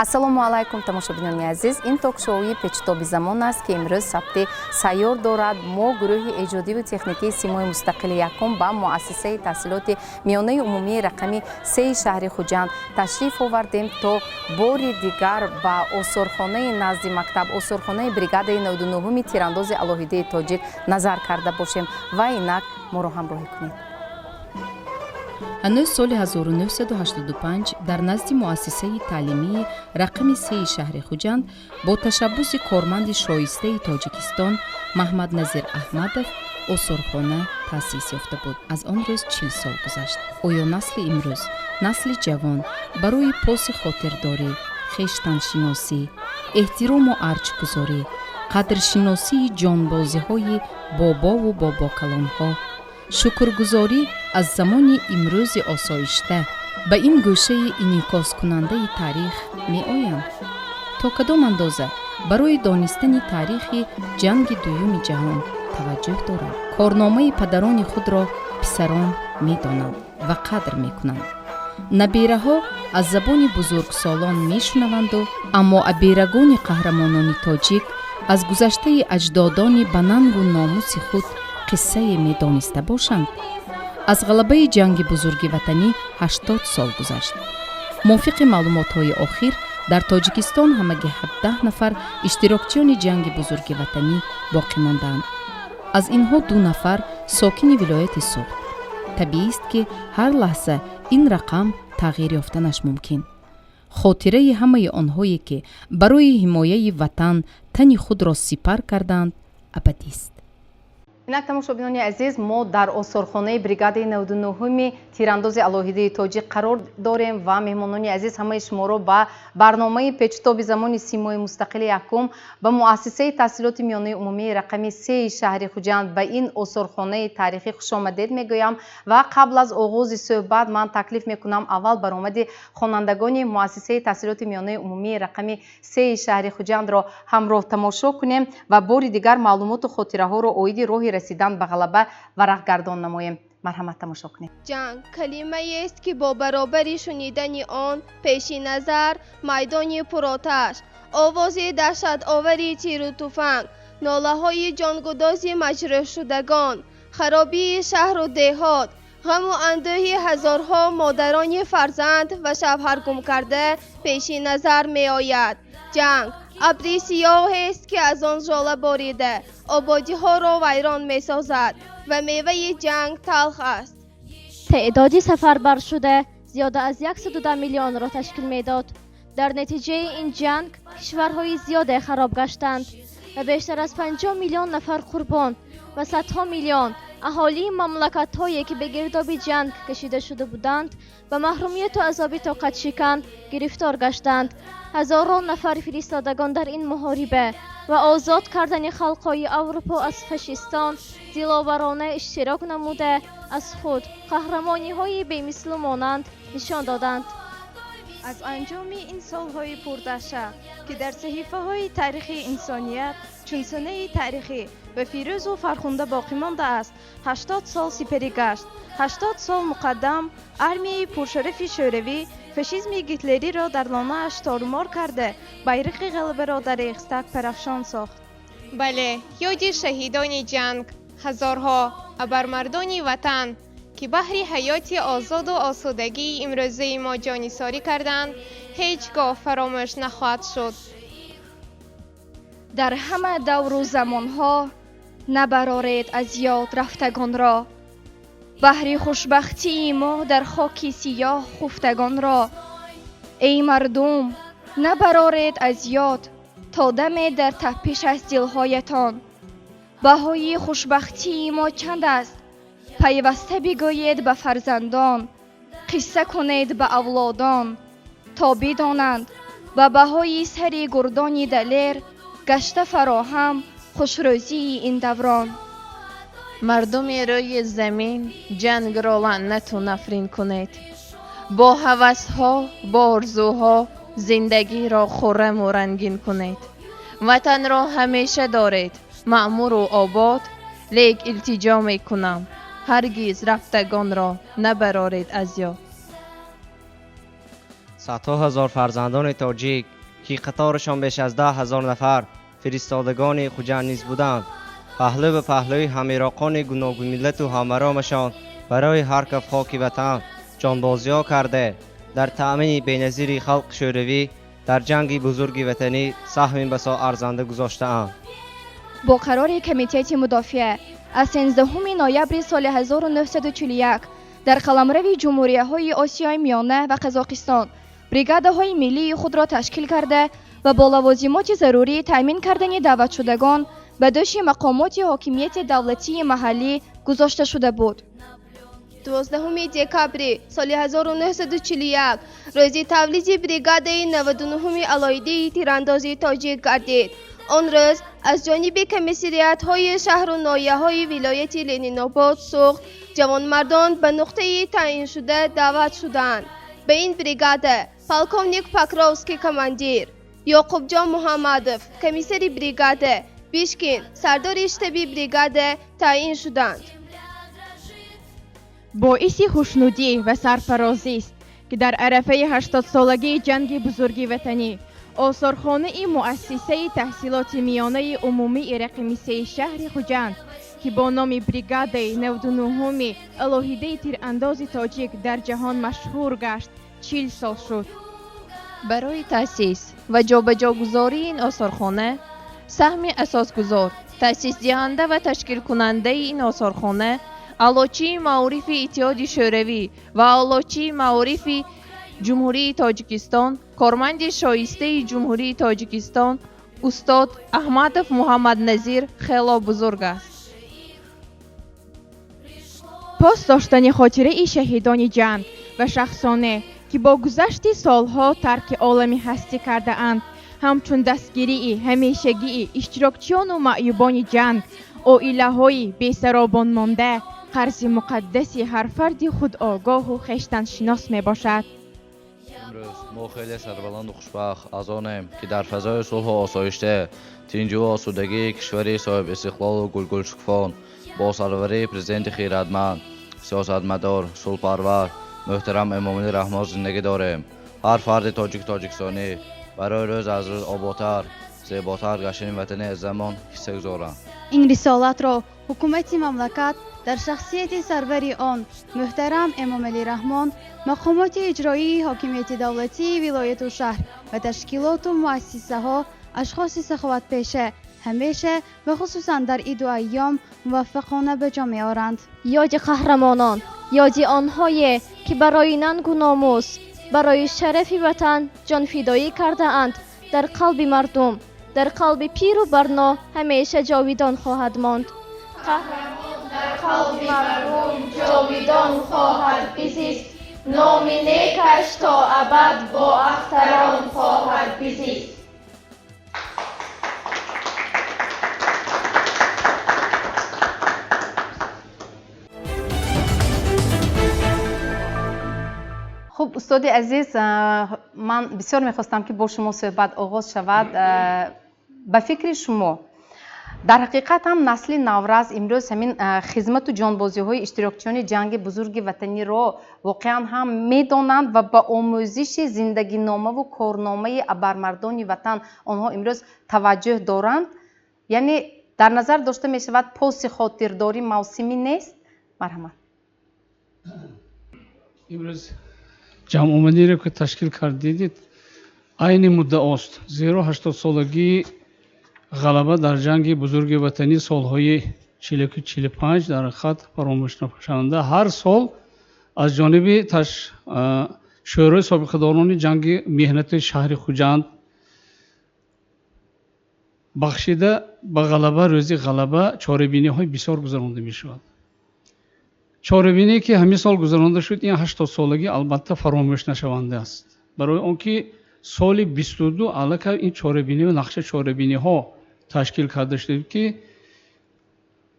ассалому алайкум тамошобинони азиз, ин ток-шоуи печтоби замон аст ки имрӯз сабти сайёр дорад. Мо гурӯҳи эҷодиву техникии симои мустақили якум ба муассисаи таҳсилоти миёнаи умумии рақами 3 шаҳри Хуҷанд ташриф овардем то бори дигар ба осорхонаи назди мактаб, осорхонаи бригадаи 99-уми тирандози алоҳидаи тоҷик назар карда бошем ва инак моро ҳамроҳӣ кунед. ҳанӯз соли 1985 дар назди муассисаи таълимии рақами 3 шаҳри Хуҷанд бо ташаббуси корманди шоистаи Тоҷикистон Маҳмад Назир Аҳмадов осорхона таъсис ёфта буд. Аз он рӯз 40 сол гузашт. Оё насли имрӯз, насли ҷавон барои поси хотирдорӣ, хештаншиносӣ, эҳтирому арҷгузорӣ, қадршиносии ҷонбозиҳои бобову бобокалонҳо, шукргузорӣ аз замони имрӯзи осоишта ба ин гӯшаи инъикоскунандаи таърих меоянд? То кадом андоза барои донистани таърихи ҷанги дуюми ҷаҳон таваҷҷӯҳ доранд? Корномаи падарони худро писарон медонанд ва қадр мекунанд. набераҳо аз забони бузургсолон мешунаванду аммо аберагони қаҳрамонони тоҷик аз гузаштаи аҷдодони ба нангу номуси худ қиссае медониста бошанд. аз ғалабаи ҷанги бузурги ватанӣ 80 сол гузашт. мувофиқи маълумотҳои охир дар тоҷикистон ҳамаги 17 нафар иштирокчиёни ҷанги бузурги ватанӣ боқӣ мондаанд. аз инҳо 2 нафар сокини вилояти Суғд. табиист ки ҳар лаҳза ин рақам тағйир ёфтанаш мумкин. хотираи ҳамаи онҳое ки барои ҳимояи ватан тани худро сипар карданд абадист. инак тамошобинони азиз, мо дар осорхонаи бригадаи 99-уми тирандози алоҳидаи тоҷик қарор дорем ва меҳмонони азиз ҳамаи шуморо ба барномаи печтоби замони симои мустақили якум ба муассисаи таҳсилоти миёнаи умумии рақами 3 шаҳри Хуҷанд ба ин осорхонаи таърихӣ хушомадед мегӯям ва қабл аз оғози суҳбат ман таклиф мекунам аввал баромади хонандагони муассисаи таҳсилоти миёнаи умумии рақами 3 шаҳри Хуҷандро ҳамроҳ тамошо кунем ва бори дигар маълумоту хотираҳоро оиди роҳи расидан ба ғалаба варақгардон намоем. марҳамат, тамошо кунем. ҷанг калимаест ки бо баробари шунидани он пеши назар майдони пуроташ, овози даҳшатовари тиру туфанг, нолаҳои ҷонгудози маҷрӯҳшудагон, харобии шаҳру деҳот, ғаму андӯҳи ҳазорҳо модарони фарзанд ва шавҳаргум карда пеши назар меояд. ҷанг абри сиёҳест ки аз он жола борида ободиҳоро вайрон месозад ва меваи ҷанг талх аст. теъдоди сафарбаршуда зиёда аз 110 миллионро ташкил медод. дар натиҷаи ин ҷанг кишварҳои зиёде хароб гаштанд ва бештар аз 50 миллион нафар қурбон ва садҳо миллион аҳолии мамлакатҳое ки ба гирдоби ҷанг кашида шуда буданд ба маҳрумияту азоби тоқатшикан гирифтор гаштанд. ҳазорон нафар фиристодагон дар ин муҳориба ва озод кардани халқҳои аврупо аз фашистон диловарона иштирок намуда аз худ қаҳрамониҳои бемислу монанд нишон доданд. аз анҷоми ин солҳои пурдаша ки дар саҳифаҳои таърихи инсоният чун санаи таърихӣ ва фирӯзу фархунда боқӣ монда аст, 80 сол сипарӣ гашт. 80 сол муқаддам армияи пуршарафи шӯравӣ фашизми гитлериро дар лонааш торумор карда байрақи ғалабаро дар ихстак парафшон сохт. бале, ёди шаҳидони ҷанг, ҳазорҳо абармардони ватан ки баҳри ҳаёти озоду осудагии имрӯзаи мо ҷонисорӣ карданд, ҳеҷ гоҳ фаромӯш нахоҳад шуд. дар ҳама давру замонҳо набароред аз ёд рафтагонро, баҳри хушбахтии мо дар хоки сиёҳ хуфтагонро. эй мардум, набароред аз ёд то даме дар таппиш аз дилҳоятон. баҳои хушбахтии мо чанд аст? пайваста бигӯед ба фарзандон, қисса кунед ба авлодон, то бидонанд ба баҳои сари гурдони далер гашта фароҳам хушрӯзии ин даврон. мардуми рӯи замин ҷангро лаънату нафрин кунед. бо ҳавасҳо, бо орзуҳо зиндагиро хурраму рангин кунед. ватанро ҳамеша доред маъмуру обод, лек илтиҷо мекунам ҳаргиз рафтагонро набароред аз ёд. صدها هزار فرزندان تاجیک که قطارشان بیش از 10,000 نفر فرستادگان خوجند نیز بودند، پهلو به پهلوی همیراقان گوناگون ملت و همرامشان برای هر کف خاک وطن جانبازی‌ها کرده در تأمین بی‌نظیر خلق شوروی در جنگ بزرگ وطنی سهم بسا ارزنده گذاشته‌اند. با قرار کمیته مدافع از 13 نوامبر سال 1941 در قلمرو جمهوری‌های آسیای میانه و قزاقستان بریگادهای ملی خود را تشکیل کرده و با لوازمات ضروری تأمین کردن دعوت شدگان به دوش مقامات حاکمیت دولتی محلی گذاشته شده بود. 12 دکبر سال 1941 روز تولید بریگاد 99 علایده تیراندازی تاجیک گردید. آن روز از جانب کمیسریات‌های شهر و ناحیه‌های ولایت لنین‌آباد سوخت جوانمردان به نقطه تعیین شده دعوت شدند. به این بریگاد پالکونیک پاکراوسکی کماندیر، یعقوب جان محمدوف کمیسر بریگاد، بیشکین سردار شتابی بریگاد تعیین شدند. باعث خوشنودی و سرفرازی است که در عرفه 80 سالگی جنگ بزرگ وطنی آثارخانه مؤسسه تحصیلات میانه عمومی رقم 3 شهر خوجند که با نام بریگاد 99 علایده تیرانداز تاجیک در جهان مشهور گشت 40 سال شد. برای تأسیس و جابجاگذاری این آثارخانه سهم اساسگذار، تأسیس دهنده و تشکیل کننده این آثارخانه علاچی معارف اتحاد شوروی و علاچی معارف جمهوری تاجیکستان، کارمند شایسته جمهوری تاجیکستان استاد احمدوف محمد نظیر خیلی بزرگ است. پاس داشتن خاطره شهیدان جنگ و شخصانه که با گذشت سالها ترک عالم هستی کرده اند، همچون دستگیری همیشگی اشتراکچیان و معیوبان جنگ، عائله‌های بی‌سرابان مانده، قرض مقدسی هر فرد خود آگاه و خویشتن شناس می باشد. امروز ما خیلی سربلند و خوشبخت از آنیم که در فضای صلح و آسایشته، تنجی و آسودگی کشوری صاحب استقلال و گلگل شکفان با سروری پرزیدنت خیرتمند، سیاستمدار، صلح‌پرور محترم امامعلی رحمان زندگی داریم. هر فرد تاجیکستانی برای روز از روز آبادتر، زیباتر گشتن وطن عزیزمان حصه گذارند. این رسالت را حکومت مملکت در شخصیت سروری آن محترم امامعلی رحمان، مقامات اجرایی حاکمیت دولتی ولایت و شهر و تشکیلات و مؤسسه ها اشخاص سخاوت پیشه همیشه و خصوصا در این دو ایام موفقانه به جا می‌آورند. یاد قهرمانان، یاد آنهایی که برای ننگ و ناموس، برای شرف وطن جان فدایی کرده اند در قلب مردم، در قلب پیر و برنا همیشه جاویدان خواهد ماند. قهرمان در قلب مردم جاویدان خواهد بزیست، نام نیکش تا ابد با اختران خواهد بزیست. خب استاد عزیز، من بسیار میخواستم که با شما صحبت آغاز شود. به فکر شما در حقیقت هم نسل نورز امروز همین خدمت و جانبازی های اشتراکچیان جنگ بزرگ وطنی را واقعا هم میدانند و با آموزش زندگی نامه و کارنامه ابرمردان وطن آنها امروز توجه دارند؟ یعنی در نظر داشته می شود پاس خاطرداری موسمی نیست؟ مرحمت. امروز جمع‌آمدی را که تشکیل کردید عین مدعاست، زیرا 80 سالگی غلبه در جنگ بزرگ وطنی سالهای 41-45 در خط فراموش نپاشنده هر سال از جانب شورای سابقه‌داران جنگ مهنت شهر خوجند بخشیده به غلبه روز غلبه چاره‌بینی های بسیار گذرانده می شود. چاره‌بینی که همین سال گذرانده شد این 80 سالگی البته فراموش نشونده است. برای آنکه سال 22 علاوه این چاره‌بینی و نقشه چاره‌بینی ها تشکیل کرده شد که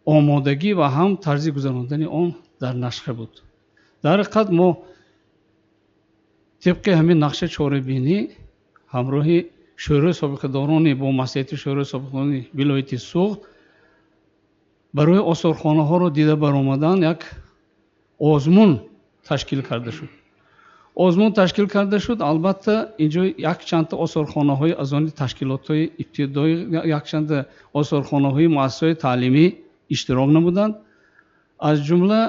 آمادگی و هم طرز گذراندن آن در نسخه بود. در حقیقت ما طبق همین نقشه چاره‌بینی همراه شورای سابقه‌داران با مسئولیت شورای سابقه‌داران ولایت سوخت برای آثارخانه ها را دیده برآمدن یک آزمون تشکیل کرده شد. озмун ташкил карда шуд. албатта инҷо якчанда осорхонаҳои аз они ташкилотҳои ибтидоӣ, якчанда осорхонаҳои муассисаҳои таълимӣ иштирок намуданд. аз ҷумла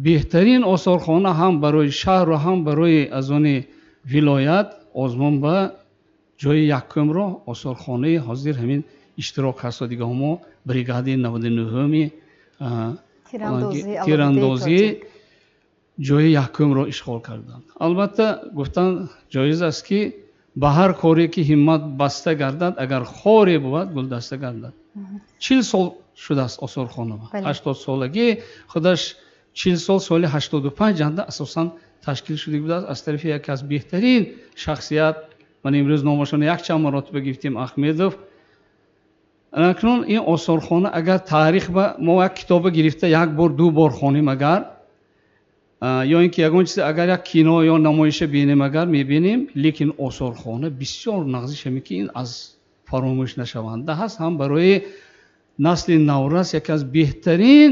беҳтарин осорхона ҳам барои шаҳру ҳам барои аз они вилоят озмун ба ҷои якумро осорхонаи ҳозир ҳамин иштирок ҳастодигаҳо мо бригадаи 99-уми тирандозӣ ҷои якумро ишғол карданд. албатта гуфтан ҷоиз аст ки ба ҳар коре ки ҳиммат баста гардад, агар хоре буд гулдаста гардад. 40 сол шудааст осорхона. 80 солагӣ худаш 40 сол, соли 85 ҷанда асосан ташкил шуда будааст аз тарафи яке аз беҳтарин шахсият. ман имрӯз номашона якчанд маротиба гифтем, Ахмедов. акнун ин осорхона агар таърих ба мо як китоба гирифта як бор ду бор хонем, агар ё ин ки ягон чиз агар як кино ё намоиша бинем, агар мебинем, лекин осорхона бисёр нағзиш ҳами ки ин аз фаромӯш нашаванда ҳаст. ҳам барои насли наврас яке аз беҳтарин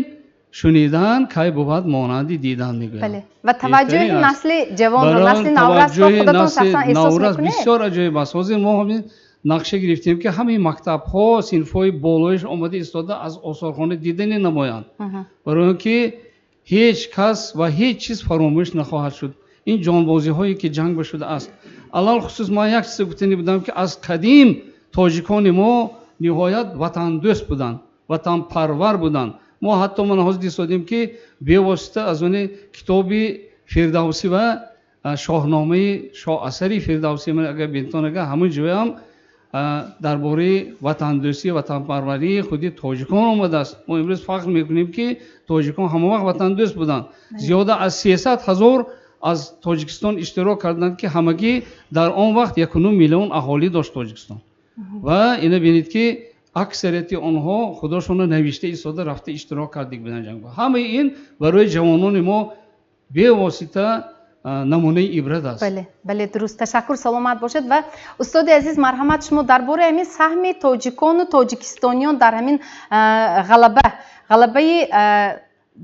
шунидан кай бувад монанди дидан мегӯям. ва таваҷҷӯҳи насли ҷавонро, насли наврасро худатон шахсан эҳсос мекунед? бисёр аҷоиб аст. ҳозир мо ҳамин нақша гирифтем ки ҳамаи мактабҳо, синфҳои болоиш омада истода аз осорхона дидани намоянд, барои он ки ҳеҷ кас ва ҳеҷ чиз фаромӯш нахоҳад шуд. ин ҷонбозиҳое ки ҷанг ба шудааст. алал хусус ман як чиз гуфтани будам ки аз қадим тоҷикони мо ниҳоят ватандӯст буданд, ватанпарвар буданд. мо ҳатто ман ҳозир истодем ки бевосита аз они китоби Фирдавсӣ ва шоҳномаи шоҳасари Фирдавсӣ ман агар бинтон агар ҳамон ҷоя ҳам дар бораи ватандӯстӣ, ватанпарварии худи тоҷикон омадааст. мо имрӯз фахр мекунем ки тоҷикон ҳама вақт ватандӯст буданд. зиёда аз 300 000 аз Тоҷикистон иштирок карданд ки ҳамагӣ дар он вақт 1 миллион аҳолӣ дошт Тоҷикистон. ва ина бинед ки аксарияти онҳо худошона навишта истода рафта иштирок кардик буданд ҷангба. ҳамаи ин барои ҷавонони мо бевосита намунаи ибрат аст. бале дуруст. ташаккур, саломат бошед. ва устоди азиз, марҳамат, шумо дар бораи ҳамин саҳми тоҷикону тоҷикистониён дар ҳамин ғалабаи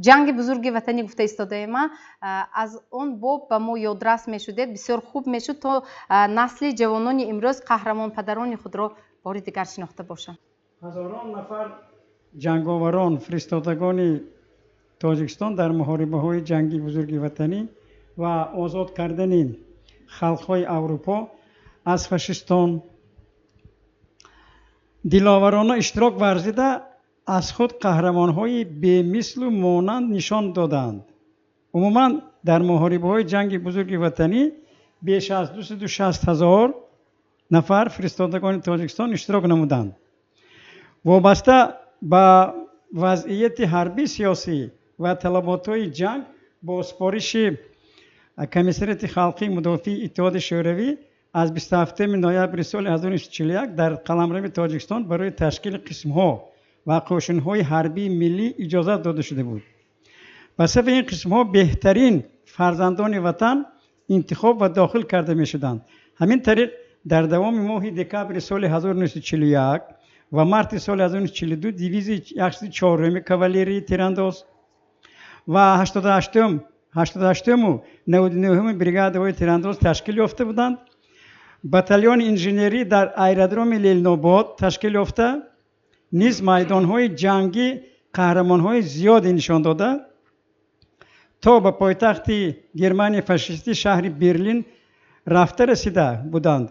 ҷанги бузурги ватанӣ гуфта истодаем. аз он боб ба мо ёдрас мешудед, бисёр хуб мешуд то насли ҷавонони имрӯз қаҳрамонпадарони худро бори дигар шинохта бошанд. ҳазорон нафар ҷанговарон фиристодагони Тоҷикистон дар муҳорибаҳои ҷанги бузурги ватанӣ ва озод кардани халқҳои Аврупо аз фашистон диловарона иштирок варзида аз худ қаҳрамонҳои бемислу монанд нишон доданд. умуман дар муҳорибаҳои ҷанги бузурги ватанӣ беш аз 260 000 нафар фиристодагони Тоҷикистон иштирок намуданд. вобаста ба вазъияти ҳарбӣ, сиёсӣ ва талаботҳои ҷанг бо супориши комиссарияти халқии мудофии иттиҳоди шӯравӣ аз 27 ноябри соли 1941 дар қаламрави Тоҷикистон барои ташкили қисмҳо ва қӯшунҳои ҳарбии миллӣ иҷозат дода шуда буд. ба сафи ин қисмҳо беҳтарин фарзандони ватан интихоб ва дохил карда мешуданд. ҳамин тариқ дар давоми моҳи декабри соли 1941 ва марти соли 1942 дивизияи 104 кавалерии тирандоз ва 88 99 бригадаҳои тирандоз ташкил ёфта буданд. батальони инженерӣ дар аэродроми Лелнобод ташкил ёфта низ майдонҳои ҷангӣ қаҳрамонҳои зиёде нишон дода то ба пойтахти Германияи фашистӣ шаҳри Берлин рафта расида буданд.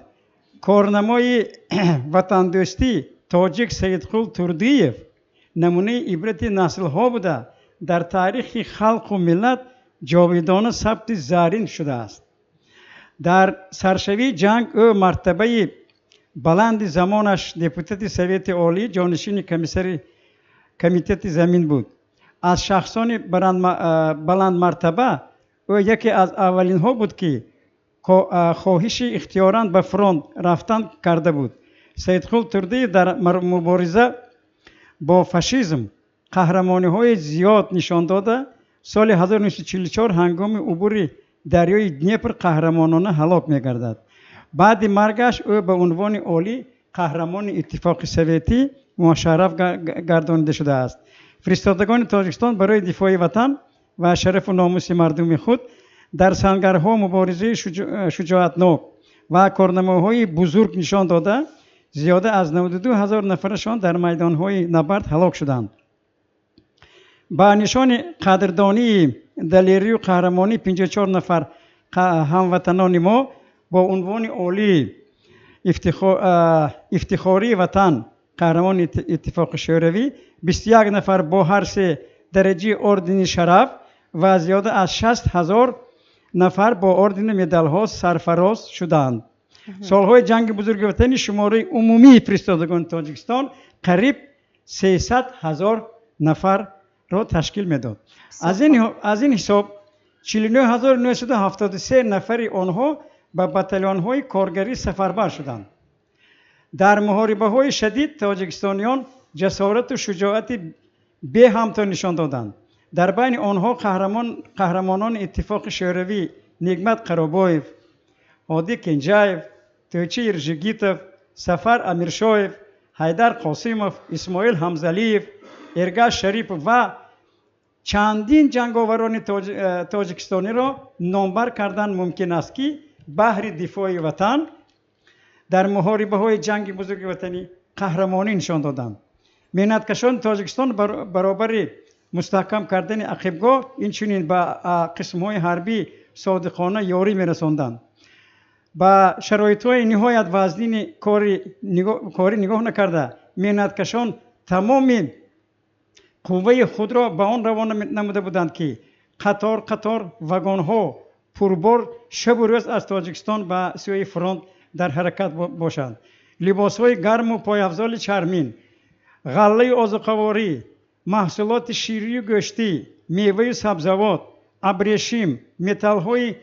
корнамои ватандӯстӣ тоҷик Саидқул Турдиев намунаи ибрати наслҳо буда дар таърихи халқу миллат ҷовидона сабти зарин шудааст. дар саршавии ҷанг ӯ мартабаи баланди замонаш депутати Совети Олӣ, ҷонишини комитети замин буд. аз шахсони баландмартаба ӯ яке аз аввалинҳо буд ки хоҳиши ихтиёран ба фронт рафтан карда буд. Саидқул Турдиев дар мубориза бо фашизм қаҳрамониҳои зиёд нишон дода соли 1944 ҳангоми убури дарёи Днепр қаҳрамонона ҳалок мегардад. баъди маргаш ӯ ба унвони олӣ қаҳрамони иттифоқи советӣ мушарраф гардонида шудааст. фиристодагони Тоҷикистон барои дифои ватан ва шарафу номуси мардуми худ در سنگرها مبارزه شجاعتناک و کارنامه‌های بزرگ نشان داده زیاده از 92,000 نفرشان در میدان‌های نبرد هلاک شدند. با نشان قدردانی دلیری و قهرمانی 54 نفر هموطنان ما با عنوان عالی افتخاری وطن قهرمان اتفاق شوروی 21 نفر با هر سه درجه اردن شرف و زیاده از 60,000 نفر با اردن مدال ها سرفراز شدند. سالهای جنگ بزرگ وطنی شماره عمومی فرستادگان تاجیکستان قریب 300,000 نفر را تشکیل میداد. از این حساب 49,973 نفر آنها به بتالون های کارگری سفربر شدند. در محاربه های شدید تاجیکستانیان جسارت و شجاعت به همتا نشان دادند. در بین آنها قهرمانان اتفاق شوروی نگمت قرابایف، هادی کنجایف، تویچه ایرژگیتوف، سفر امیرشایف، حیدر قاسیموف، اسماعیل حمزلیف، ارگاش شریف و چندین جنگاوران تاجیکستانی را نامبر کردن ممکن است که بهر دفاع وطن در محاربه های جنگ بزرگ وطنی قهرمانی نشان دادند. محنتکشان تاجیکستان برابر مستحکم کردن عقبگاه اینچنین به قسم های حربی صادقانه یاری می‌رساندند. با شرایط های نهایت وزنین کاری نگاه نکرده محنتکشان تمام قوه خود را به آن روانه نموده بودند که قطار واگن ها پربار شب و روز از تاجیکستان به سوی فرانت در حرکت باشند. لباس های گرم و پایافزال چرمین، غله آذوقه‌واری، محصولات شیری و گوشتی، میوه و سبزیجات، ابریشم، متال های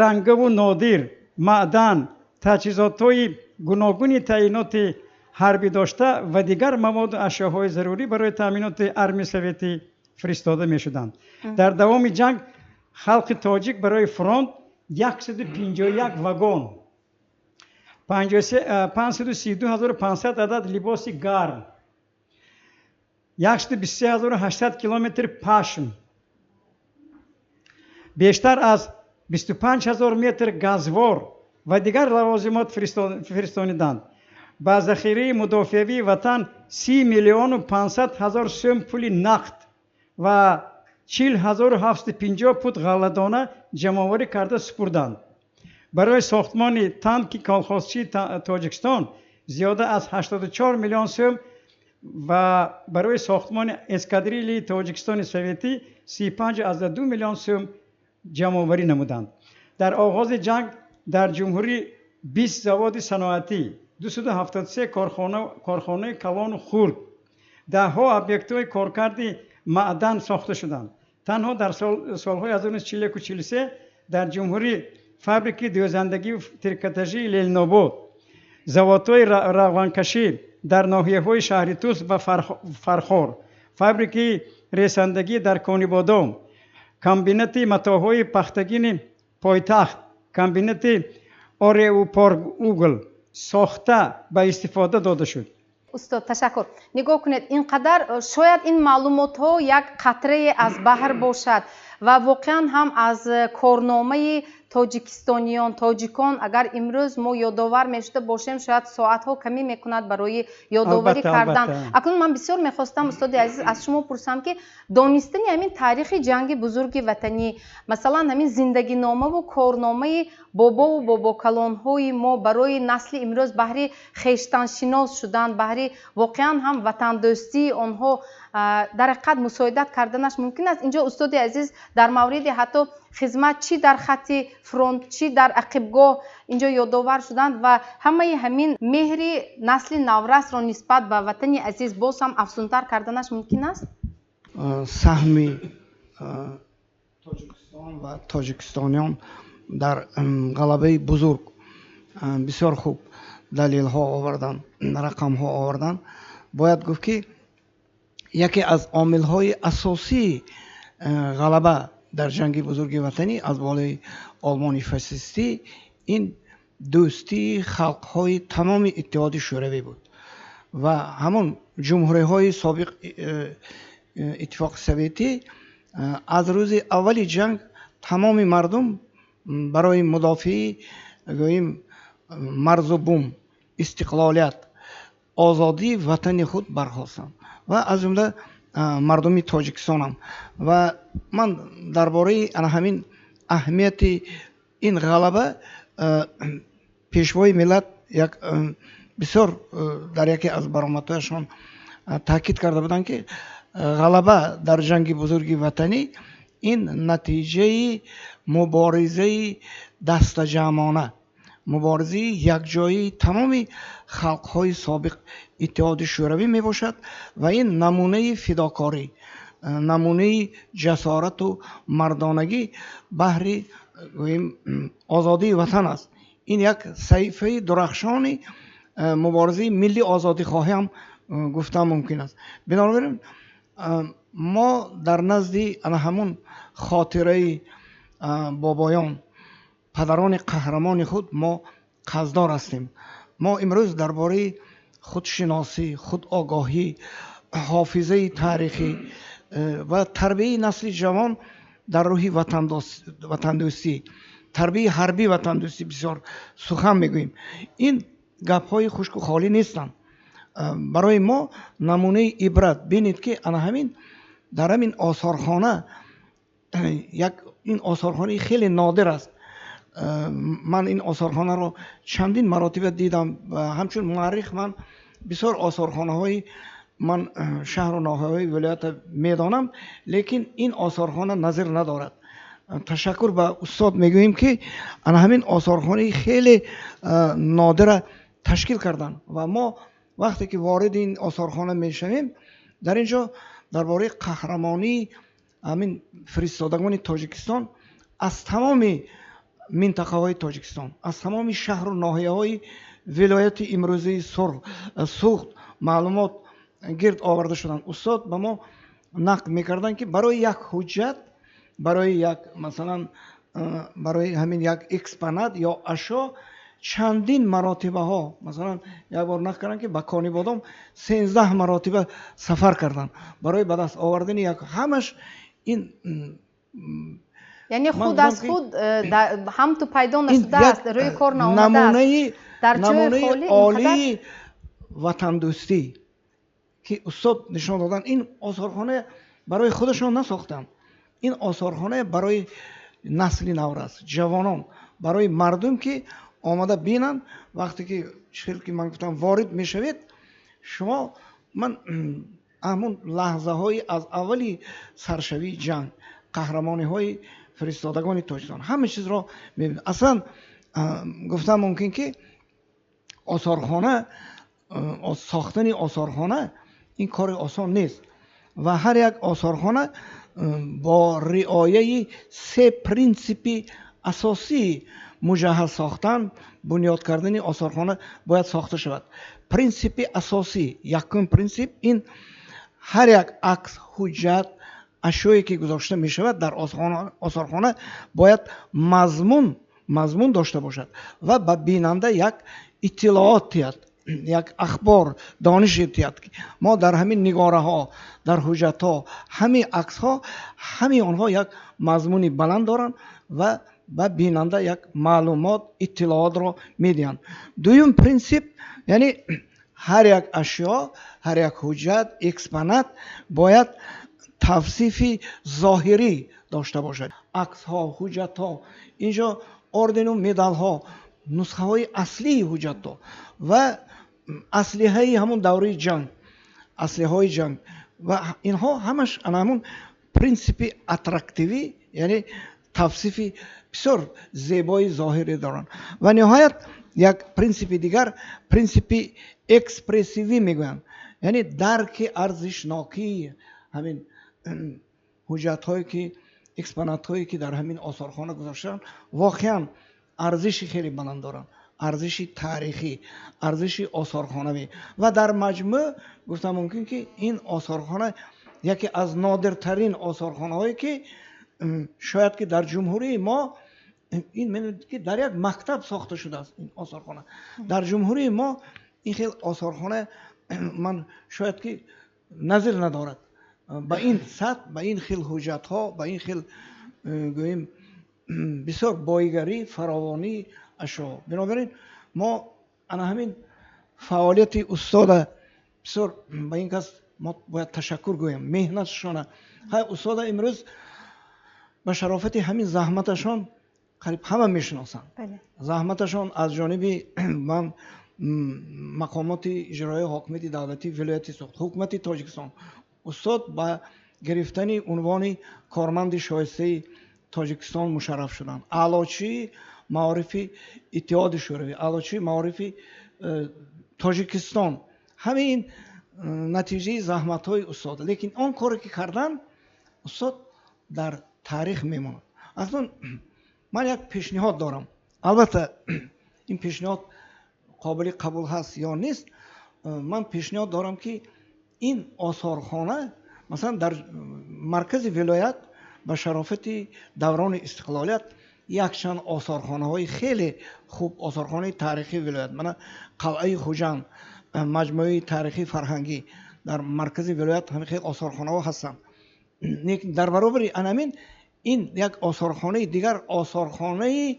رنگه و نادر، معدن، تجهیزات های گوناگون تعینات حربی داشته و دیگر مواد و اشیاءهای ضروری برای تامینات ارمی سوویتی فرستاده می شدند. در دوام جنگ خلق تاجیک برای فرانت 151 واگن 532,500 عدد لباس گرم 123,800 کیلومتر پشم بیشتر از 25,000 متر گازوار و دیگر لوازمات فرستانیدند. با ذخیره مدافعی وطن 30,500,000 سوم پول نقد و 40,750 پود غله‌دانه جمع‌آوری کرده سپردند. برای ساختمان تانک کالخوزچی تاجیکستان زیاده از 84 میلیون سوم و برای ساختمان اسکادریلی تاجیکستان سوویتی 35.2 میلیون سوم جمع‌آوری نمودند. در آغاز جنگ در جمهوری 20 زواد صنعتی 273 کارخانه کلان و خرد، 10 ابیکت‌های کارکردی معدن ساخته شدند. تنها در سالهای 1941 و 43 در جمهوری فابریکی دوزندگی و ترکتاژی لیلناباد، زوادهای روغنکشی در ناحیه‌های شهر توس و فرخار، فابریکی رساندگی در کانیبادام، کمبینت متاح‌های پختگین پایتخت، کمبینت اوگل ساخته به استفاده داده شد. استاد تشکر. نگاه کنید اینقدر شاید این معلومات ها یک قطره از بحر باشد و واقعا هم از کارنامه تاجیکان اگر امروز ما یادآور میشده باشیم شاید ساعت ها کمی میکند برای یادآوری کردن. اکنون من بسیار میخواستم استاد عزیز از شما پرسم که دانستن همین تاریخ جنگ بزرگ وطنی مثلا همین زندگی نامه و کارنامه بابا و بابا کلان های ما برای نسل امروز بهر خویشتن شناس شدن، بهر واقعا هم وطن دوستی آنها در حقیقت مساعدت کردنش ممکن است. اینجا استاد عزیز در مورد حتی خدمت چی در خط فرانت چی در عقبگاه اینجا یادآور شدند و همین مهر نسل نورس را نسبت به وطن عزیز باز هم افزونتر کردنش ممکن است. سهم تاجیکستان و تاجیکستانیان در غلبه بزرگ بسیار خوب دلیل ها آوردن، رقم ها آوردن. باید گفت که یکی از عامل های اساسی غلبه در جنگ بزرگ وطنی از بالای آلمان فاشیستی این دوستی خلق های تمام اتحاد شوروی بود و همون جمهوری های سابق اتفاق سوویتی از روز اول جنگ تمام مردم برای مدافع گوییم مرز و بوم، استقلالیت، آزادی وطن خود برخواستند و از جمله مردم تاجیکستان هم. و من درباره همین اهمیت این غلبه پیشوای ملت یک بسیار در یکی از برآمدهایشان تاکید کرده بودند که غلبه در جنگ بزرگ وطنی این نتیجه مبارزه دست جمعانه، مبارزه یکجایی تمام خلقهای سابق اتحاد شوروی می باشد و این نمونه فداکاری، نمونه جسارت و مردانگی بهر آزادی وطن است. این یک صحیفه درخشانی مبارزه ملی آزادی خواهی هم گفتم ممکن است. بنابراین ما در نزد همون خاطره بابایان، پدران قهرمان خود ما قصدار هستیم. ما امروز درباره خودشناسی، خود آگاهی، حافظه تاریخی و تربیت نسل جوان در روح وطن دوستی، تربیت حربی وطن دوستی بسیار سخن میگوییم. این گپ های خشک و خالی نیستند. برای ما نمونه عبرت بینید که همین در همین آثارخانه، یک این آثارخانه خیلی نادر است. من این آثارخانه رو چندین مراتب دیدم و همچون مورخ من بسیار آثارخانه های من شهر و ناحیه‌های ولایت میدانم، لیکن این آثارخانه نظر ندارد. تشکر به استاد میگوییم که همین آثارخانه خیلی نادر تشکیل کردن و ما وقتی که وارد این آثارخانه میشویم در اینجا درباره قهرمانی همین فرستادگان تاجیکستان از تمام منطقه های تاجیکستان، از تمام شهر و ناحیه های ولایت امروزی سوخت معلومات گرد آورده شدن. استاد به ما نقل میکردن که برای یک حجت، برای یک مثلا برای همین یک اکسپونات یا اشیا چندین مراتبه ها، مثلا یک بار نقل کردن که به کانی بادام 13 مراتبه سفر کردن برای به دست آوردن یک همش این یعنی خود از خود هم تو پیدا نشده است، روی کار نامده است. در نمونه عالی وطن دوستی که استاد نشان دادن. این آثارخانه برای خودشان نساختن، این آثارخانه برای نسل نو است، جوانان، برای مردم که آمده بینن. وقتی که چیزی که من گفتم وارد میشوید شما، من همون لحظه های از اولی سرشوی جنگ، قهرمانی های فرستادگان تاجیکستان همه چیز را میبینید. اصلا گفتم ممکن که آثارخانه، ساختن آثارخانه این کار آسان نیست و هر یک آثارخانه با رعایت 3 پرینسیپ اساسی مجهز ساختن، بنیاد کردن آثارخانه باید ساخته شود. پرینسیپ اساسی، یکم پرینسیپ این هر یک عکس، حجت، اشیایی که گذاشته می شود در آثارخانه باید مضمون داشته باشد و به بیننده یک اطلاعات دهد، یک اخبار، دانش دهد. ما در همین نگاره ها، در حجت ها، همین عکس ها، همین آنها یک مضمونی بلند دارند و به بیننده یک معلومات، اطلاعات را میدهند. دوم پرینسیپ یعنی هر یک اشیا، هر یک حجت، اکسپونات باید توصیف ظاهری داشته باشد. عکس ها، حجت ها، اینجا اردن و مدال ها، نسخه های اصلی حجت ها و اسلحه همون دوره جنگ، اسلحه های جنگ و اینها همش همون پرینسیپ اترکتیوی یعنی توصیف بسیار زیبای ظاهری دارن. و نهایت یک پرینسیپ دیگر، پرینسیپ اکسپرسیوی میگویند، یعنی درک ارزشناکی همین حجت هایی که، اکسپونات هایی که در همین آثارخانه گذاشتن واقعا ارزش خیلی بلند دارن، ارزش تاریخی، ارزش آثارخانه‌ای و در مجموع گفتم ممکن که این آثارخانه یکی از نادرترین آثارخانه هایی که شاید که در جمهوری ما این می‌بینید که در یک مکتب ساخته شده است. این آثارخانه در جمهوری ما این خیلی آثارخانه من شاید که نظر ندارد با این سطح، با این خیلی حجت ها، با این خیلی گوییم بسیار بایگری فراوانی اشعار. بنابراین ما انا همین فعالیت استاد بسیار به این کس ما باید تشکر گویم، مهنتشان. های استاد امروز به شرافت همین زحمتشان قریب همه میشناسن. زحمتشان از جانب من مقامات اجرایی حاکمیت دولتی ولایت سوخت حکومت تاجیکستان استاد با گرفتن عنوان کارمند شایسته تاجیکستان مشرف شدند. اعلاچی معارف اتحاد شوروی، اعلاچی معارف تاجیکستان، همین نتیجه زحمت های استاد. لیکن آن کاری که کردن استاد در تاریخ میماند. اصلا من یک پیشنهاد دارم، البته این پیشنهاد قابل قبول هست یا نیست. من پیشنهاد دارم که این آثارخانه مثلا در مرکز ولایت به شرافت دوران استقلالیت یک چند آثارخانه های خیلی خوب، آثارخانه تاریخی ولایت، من قلعه خوجند، مجموعه تاریخی فرهنگی در مرکز ولایت همین خیلی آثارخانه ها هستند. در برابر انامین این یک آثارخانه دیگر، آثارخانه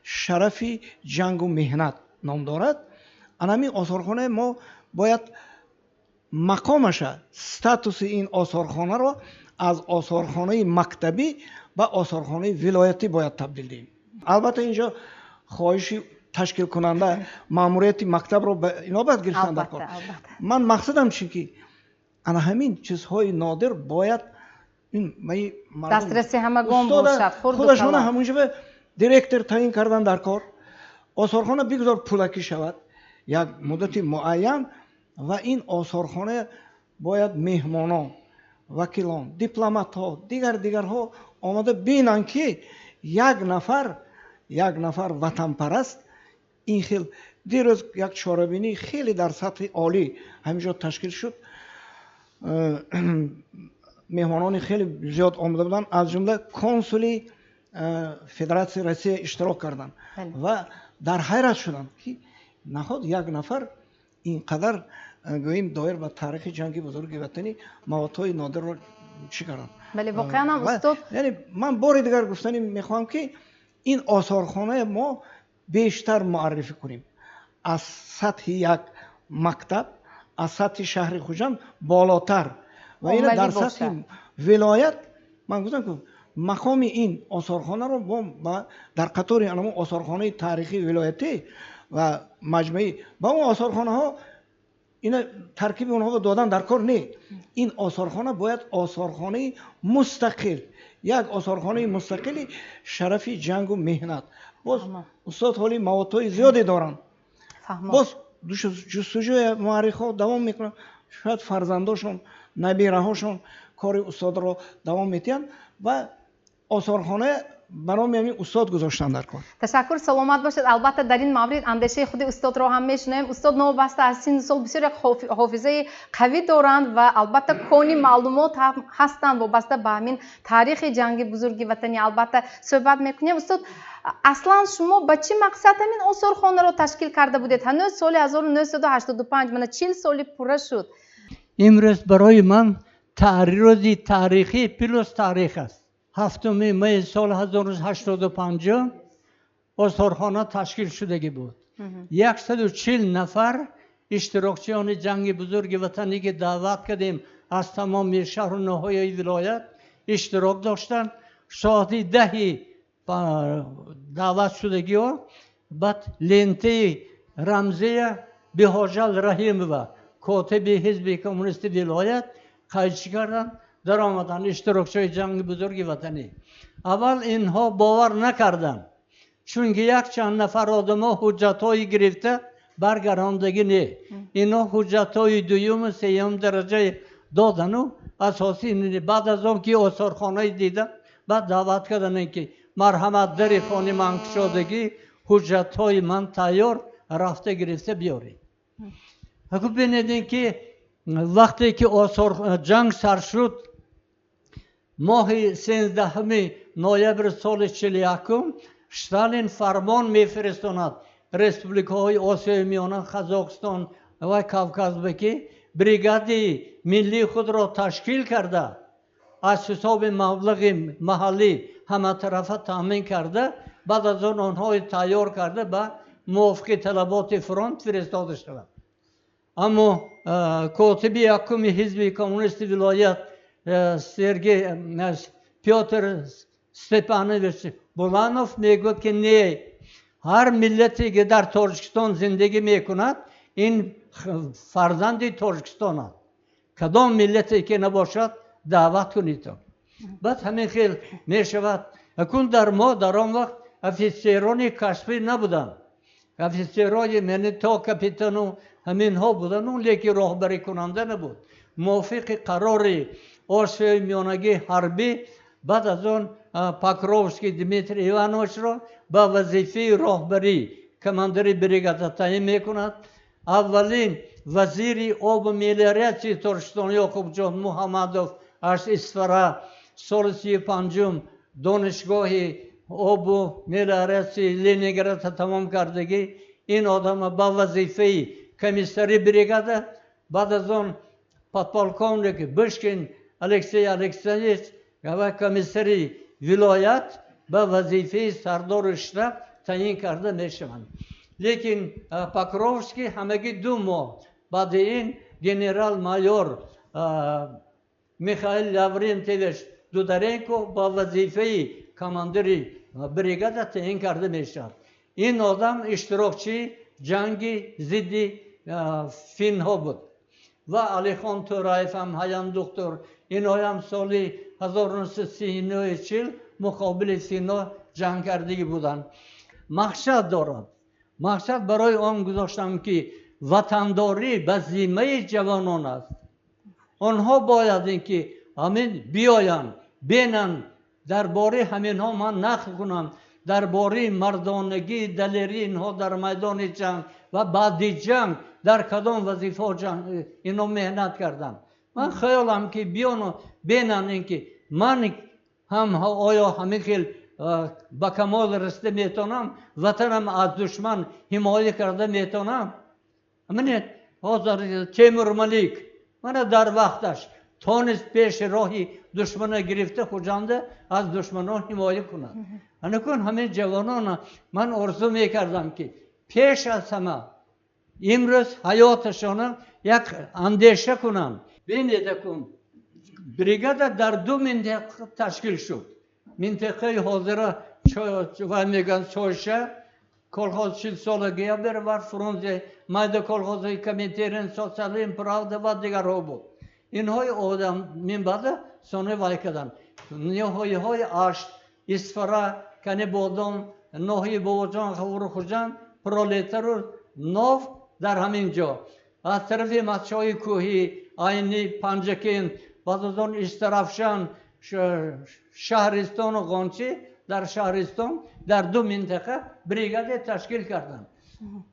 شرف جنگ و مهنت نام دارد. انامین آثارخانه ما باید مقامش، ستاتوس این آثارخانه را از آثارخانه مکتبی به آثارخانه ولایتی باید تبدیل دهیم. البته اینجا خواهش تشکیل کننده ماموریت مکتب رو به اینا باید گرفتن در کار. من مقصدم چیه که انا همین چیزهای نادر باید این دسترسی همگان باشد. خودشان همونجا به دیرکتر تعیین کردن در کار. آثارخانه بگذار پولکی شود یک مدت معین و این آثارخانه باید مهمانان، وکیلان، دیپلمات ها، دیگرها آمده بینن که یک نفر وطن پرست این خیلی دیروز یک چاره‌بینی خیلی در سطح عالی همینجا تشکیل شد. مهمانان خیلی زیاد آمده بودن، از جمله کنسولی فدراسیون روسیه اشتراک کردن و در حیرت شدن که نهاد یک نفر اینقدر گوییم دایر به تاریخ جنگ بزرگ وطنی موادهای نادر رو چی کردن. بله واقعا هم استاد، یعنی من بار دیگر گفتنی میخوام که این آثارخانه ما بیشتر معرفی کنیم، از سطح یک مکتب، از سطح شهر خوجند بالاتر و این در سطح ولایت. من گفتم که مقام این آثارخانه رو با در قطار انمو آثارخانه تاریخی ولایتی و مجمعی با اون آثارخانه ها این ترکیب اونها دادن در کار نه. این آثارخانه باید آثارخانه مستقل، یک آثارخانه مستقلی شرف جنگ و مهنت. باز استاد حالی موادهای زیادی دارن، باز جستجوی مورخ ها دوام میکنن، شاید فرزنداشون نبیره هاشون کار استاد رو دوام میتین و آثارخانه برای همین استاد گذاشتن در کار. تشکر، سلامت باشید. البته در این مورد اندیشه خود استاد را هم میشنیم. استاد نوبسته از سن سال بسیار یک حافظه قوی دارند و البته کانی معلومات هم هستند وابسته به همین تاریخ جنگ بزرگ وطنی. البته صحبت میکنیم. استاد اصلا شما با چه مقصد همین آثارخانه را تشکیل کرده بودید؟ هنوز سال 1985 من 40 سال پوره شد. امروز برای من روزی تاریخی پلوس تاریخ است. 7 می سال 1985 آثارخانه تشکیل شدگی بود. 140 نفر اشتراکچیان جنگ بزرگ وطنی که دعوت کردیم از تمام شهر و ناحیه ولایت اشتراک داشتن. ساعت 10 دعوت شدگی ها بعد لنته رمزی بهاجل رحیم و کاتب حزب کمونیست ولایت قیدی کردن، در آمدن اشتراکچی جنگ بزرگ وطنی. اول اینها باور نکردن چون یک چند نفر آدم ها حجت های گرفته برگراندگی نه. اینا حجت های دویم سیوم درجه دادن و اساسی بعد از آن که آثارخانه دیدن بعد دعوت کردن که مرحمت در خانه من شدگی حجت های من تیار رفته گرفته بیارید. اگه بینیدین که وقتی که جنگ سر شد ماه 13 نوامبر سال 41 استالین فرمان میفرستاند ریسپوبلیک‌های آسیای میانه قزاقستان و کاوکاز که بریگاد ملی خود را تشکیل کرده از حساب مبلغ محلی همه طرفه تامین کرده، بعد از اون آنها تیار کرده به موافق طلبات فرانت فرستاده شود. اما کاتب یکم حزب کمونیست ولایت سرگی پیوتر استپانویچ بولانوف میگوید که نه، هر ملتی که در تاجیکستان زندگی میکند این فرزندی تاجیکستان است. کدام ملتی که نباشد دعوت کنید. بعد همین خیلی میشود. اکنون در ما در آن وقت افیسرانی کشفی نبودند. افیسرای من تا کاپیتان و همین ها بودن، اون لیکی راهبری کننده نبود. موافق قرار آسیای میانگی حربی بعد از اون پاکروفسکی دیمیتری ایوانوش را به وظیفه راهبری کماندری بریگاد تعیین میکند. اولین وزیری آب و ملیاریتی ترکستان یعقوب جان محمدوف از اصفهان سال 35 دانشگاه آب و ملیاریتی لنینگراد تمام کردگی این آدم با وظیفه کمیسری بریگاد. بعد از اون پادپالکونیک بشکین الکسی الکسیویچ و کمیسری ولایت با وظیفه سردار شتاب تعیین کرده میشوند. لیکن پاکروفسکی همگی 2 ماه بعد این گنرال مایور میخائیل لاورنتیویچ دودارنکو با وظیفه کماندری بریگاد تعیین کرده میشود. این آدم اشتراکچی جنگی ضد فین ها بود و علی خان تورایف هم هیان دکتر این هم سال 1939 مقابل فین ها جنگ کردگی بودند. مقصد دارد. مقصد برای آن گذاشتم که وطنداری به ذمه جوانان است. آنها باید اینکه همین بیاین بینن درباره همین ها من نقل کنم درباره مردانگی دلیری اینها در میدان جنگ و بعد جنگ در کدام وظیفه جنگ اینو مهنت کردم. من خیالم که بیان بینن اینکه من هم آیا همین خیل با کمال رسته میتونم وطنم از دشمن حمایه کرده میتونم. من حاضر تیمور ملیک من در وقتش تونست پیش راهی دشمن گرفته خوجانده از دشمنان حمایه کند. انکون همین جوانان من آرزو میکردم که پیش از همه امروز حیاتشان یک اندیشه کنند. ببینید کن بریگاد در 2 منطقه تشکیل شد. منطقه حاضره و میگن چوشه کلخاز 40 سالگی بر فرانزه مایده کلخازی کمیترین سوسیالیم پراوده و دیگر ها بود. اینهای آدم من بعد سانه وای کردن. های آشت اصفهان کنه بادام نوحی بوجان خور خوجان پرولتر نو در همین جا از طرف مچای کوهی آینی پنجکین بعد از اون استرافشان شهرستان و غانچی در شهرستان در 2 منطقه بریگاد تشکیل کردن.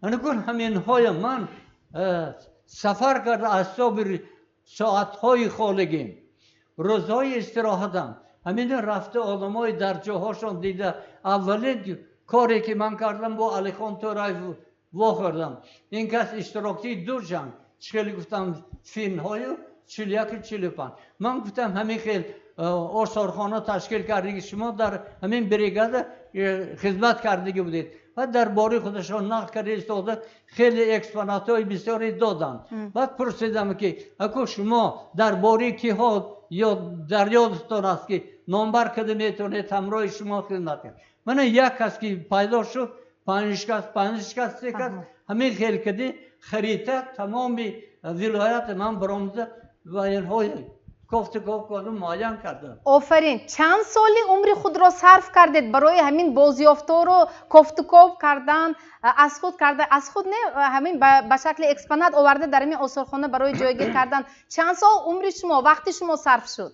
انکون همین های من سفر کرده از صبح ساعت های خالگیم روزهای استراحتم همین رفته آدم های در جاهاشون دیده. اولین کاری که من کردم با علی خان تورایف واخوردم. این کس اشتراکی 2 جنگ چخیلی گفتم فین های 41 45 من گفتم همین خیلی آثارخانه تشکیل کردگی شما در همین بریگاد خدمت کردگی بودید و در باری خودشان نقل کرده استاده خیلی اکسپونات های بسیاری دادن. بعد پرسیدم که اگه شما در باری کی ها یا در یادتان است که نامبر کده میتونید همراه شما خدمت کرد. من یک کس که پیدا شد 5 کس 3 کس همین خیلی کده خریطه تمامی ولایت من برامده و اینهای گفتگو کردم معین کردم. آفرین. چند سالی عمر خود را صرف کردید برای همین بازیافتا رو گفتگو کردن از خود کرده از خود نه همین به شکل اکسپونات آورده در همین آثارخانه برای جایگیر کردن. چند سال عمر شما وقت شما صرف شد؟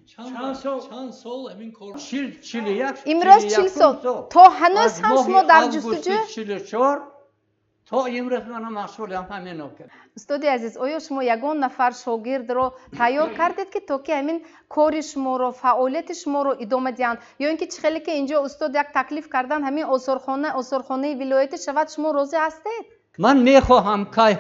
چند سال همین کار 41 امروز 40 سال تا هنوز هم شما در جستجو 44 تا امروز من مشغول همین کرد. استاد عزیز آیا شما یگان نفر شاگرد رو تیار کردید که تا که همین کار شما رو فعالیت شما رو ادامه دهند یا اینکه چخیلی که اینجا استاد یک تکلیف کردن همین آثارخانه ولایت شود شما راضی هستید؟ من میخواهم که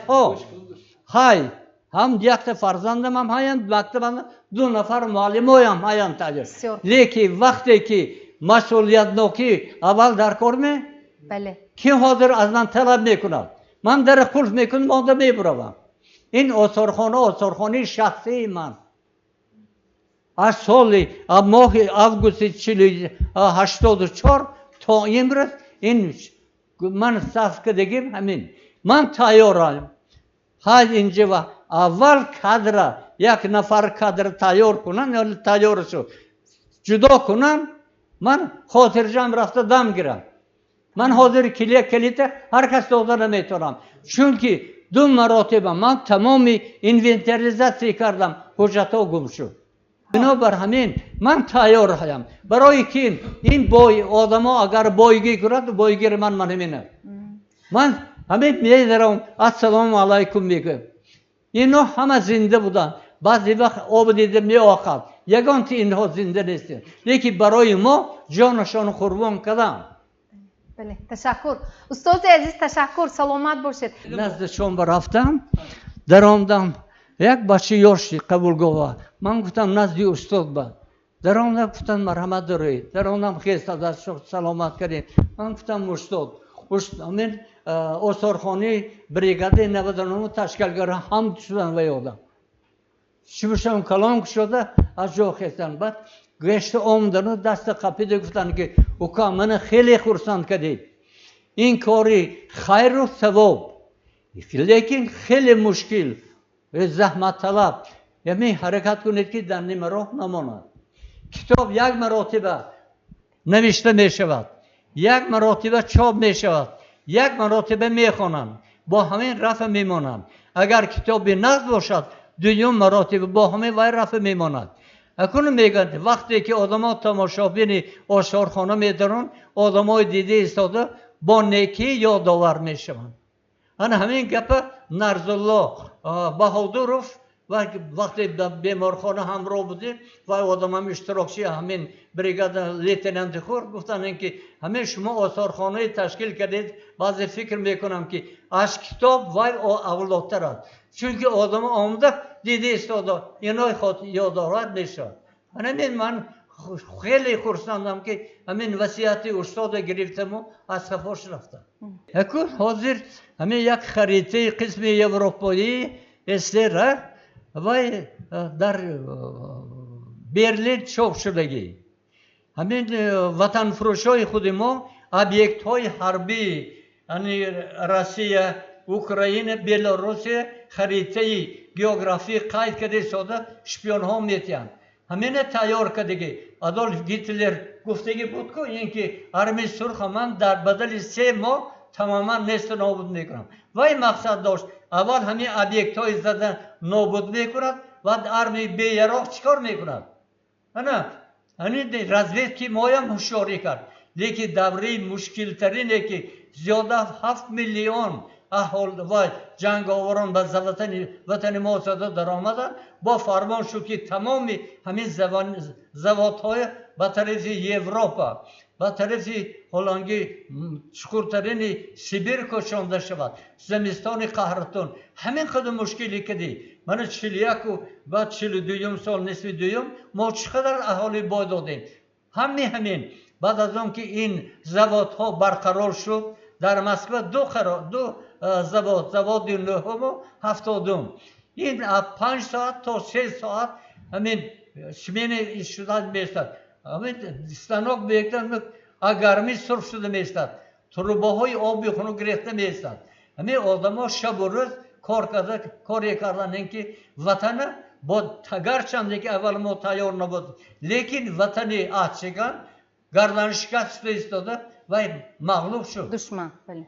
های هم یک فرزندم هم هایند مکتبم 2 نفر معلم هم هایند تاجر لیکن وقتی که مسئولیت نوکی اول در کار می بله کی حاضر از من طلب میکند من در قلف میکنم مانده میبروم این آثارخانه شخصی من از سال ماه آگوست 84 تا امروز این من صرف کردگیم همین من تیارم های اینجا و اول کادر یک نفر کادر تیار کنن یا تیار شو جدا کنن من خاطرجم رفته دم گیرم من حاضر کلیت هر کس داده نمیتونم چون که 2 مراتب من تمامی اینوینتریزاسی کردم حجت ها گم شد بنابر همین من تیار هستم برای که این بای آدم ها اگر بایگی کرد بایگیر من همینه من همین میدارم السلام علیکم میگم اینا همه زنده بودن بعضی وقت آب دیده می آخد یگان که اینها زنده نیستن لیکن برای ما جانشان قربان کردن بله تشکر استاد عزیز تشکر سلامت باشید نزد شما رفتم در آمدم یک بچه یاشی قبول گوه من گفتم نزدی استاد با در آمدم گفتم مرحمت دارید در آمدم خیلی سلامت کردید من گفتم استاد همین آثارخانه بریگاده 99 تشکیلگر هم شدن و یادم چی بشم کلام شده از جا خیستن بعد گشت آمدن و دست قپیده گفتن که اوکا من خیلی خورسند کردید این کاری خیر و ثواب لیکن خیلی مشکل زحمت طلب یعنی حرکت کنید که در نیم راه نماند کتاب یک مراتبه نوشته می شود یک مراتبه چاپ می شود یک مراتبه می خوانند با همین رفع می مانند اگر کتاب نقد باشد دوم مراتبه با همین وای رفع می ماند اکنون میگن وقتی که آدم ها تماشابین آثارخانه میدارن آدم های دیده ایستاده با نیکی یادآور میشوند همین گپ نرزالله بهادروف وقتی بیمارخانه همراه بودیم و آدم هم اشتراکچی همین بریگاد لیتنانت خور گفتن اینکه همین شما آثارخانه تشکیل کردید بعضی فکر میکنم که از کتاب وای اولادتر است چون که آدم آمده دیده ایستاده اینای خود یادآور میشد همین من خیلی خرسندم که همین وصیت استاد گرفتم و از سفارش رفتم اکنون حاضر همین یک خریطه قسم اروپایی استره و در برلین چاپ شدگی همین وطن فروشای خود ما ابیکت های حربی یعنی روسیه اوکراین بلاروس خریطه گیوگرافی قید کرده ساده شپیون ها میتیان همین تیار کردگی آدولف گیتلر گفتگی بود که اینکه ارمی سرخ من در بدل 3 ماه تماما نیست نابود میکنم و این مقصد داشت اول همین ابیکت های زدن نابود میکند و ارمی بیراق چیکار میکند همین رزوید که مایم هوشیاری کرد لیکن دوره مشکل ترینه که زیاده 7 میلیون اهل و جنگ آوران به وطن ما در آمدن با فرمان شد که تمامی همین زوادهای به طرف اروپا به طرف هلنگی چکورترین سیبیر کشانده شود زمستان قهرتون همین قدر مشکلی کردی من 41 و بعد 42 سال نصف دوم ما چقدر اهالی باید دادیم همین بعد از اون که این زوادها برقرار شد در مسکو دو زواد نهم و 70 این 5 ساعت تا 3 ساعت همین شمین شدن میستد همین ستانوک بیگتن گرمی سرخ شده میستد تروباهای آبی خونو گرفته میستد همین آدم ها شب و روز کاری کردن اینکه وطن با تگر چنده که اول ما تیار نبود لیکن وطن آچگان گردن شکست ایستاده و مغلوب شد دشمن بله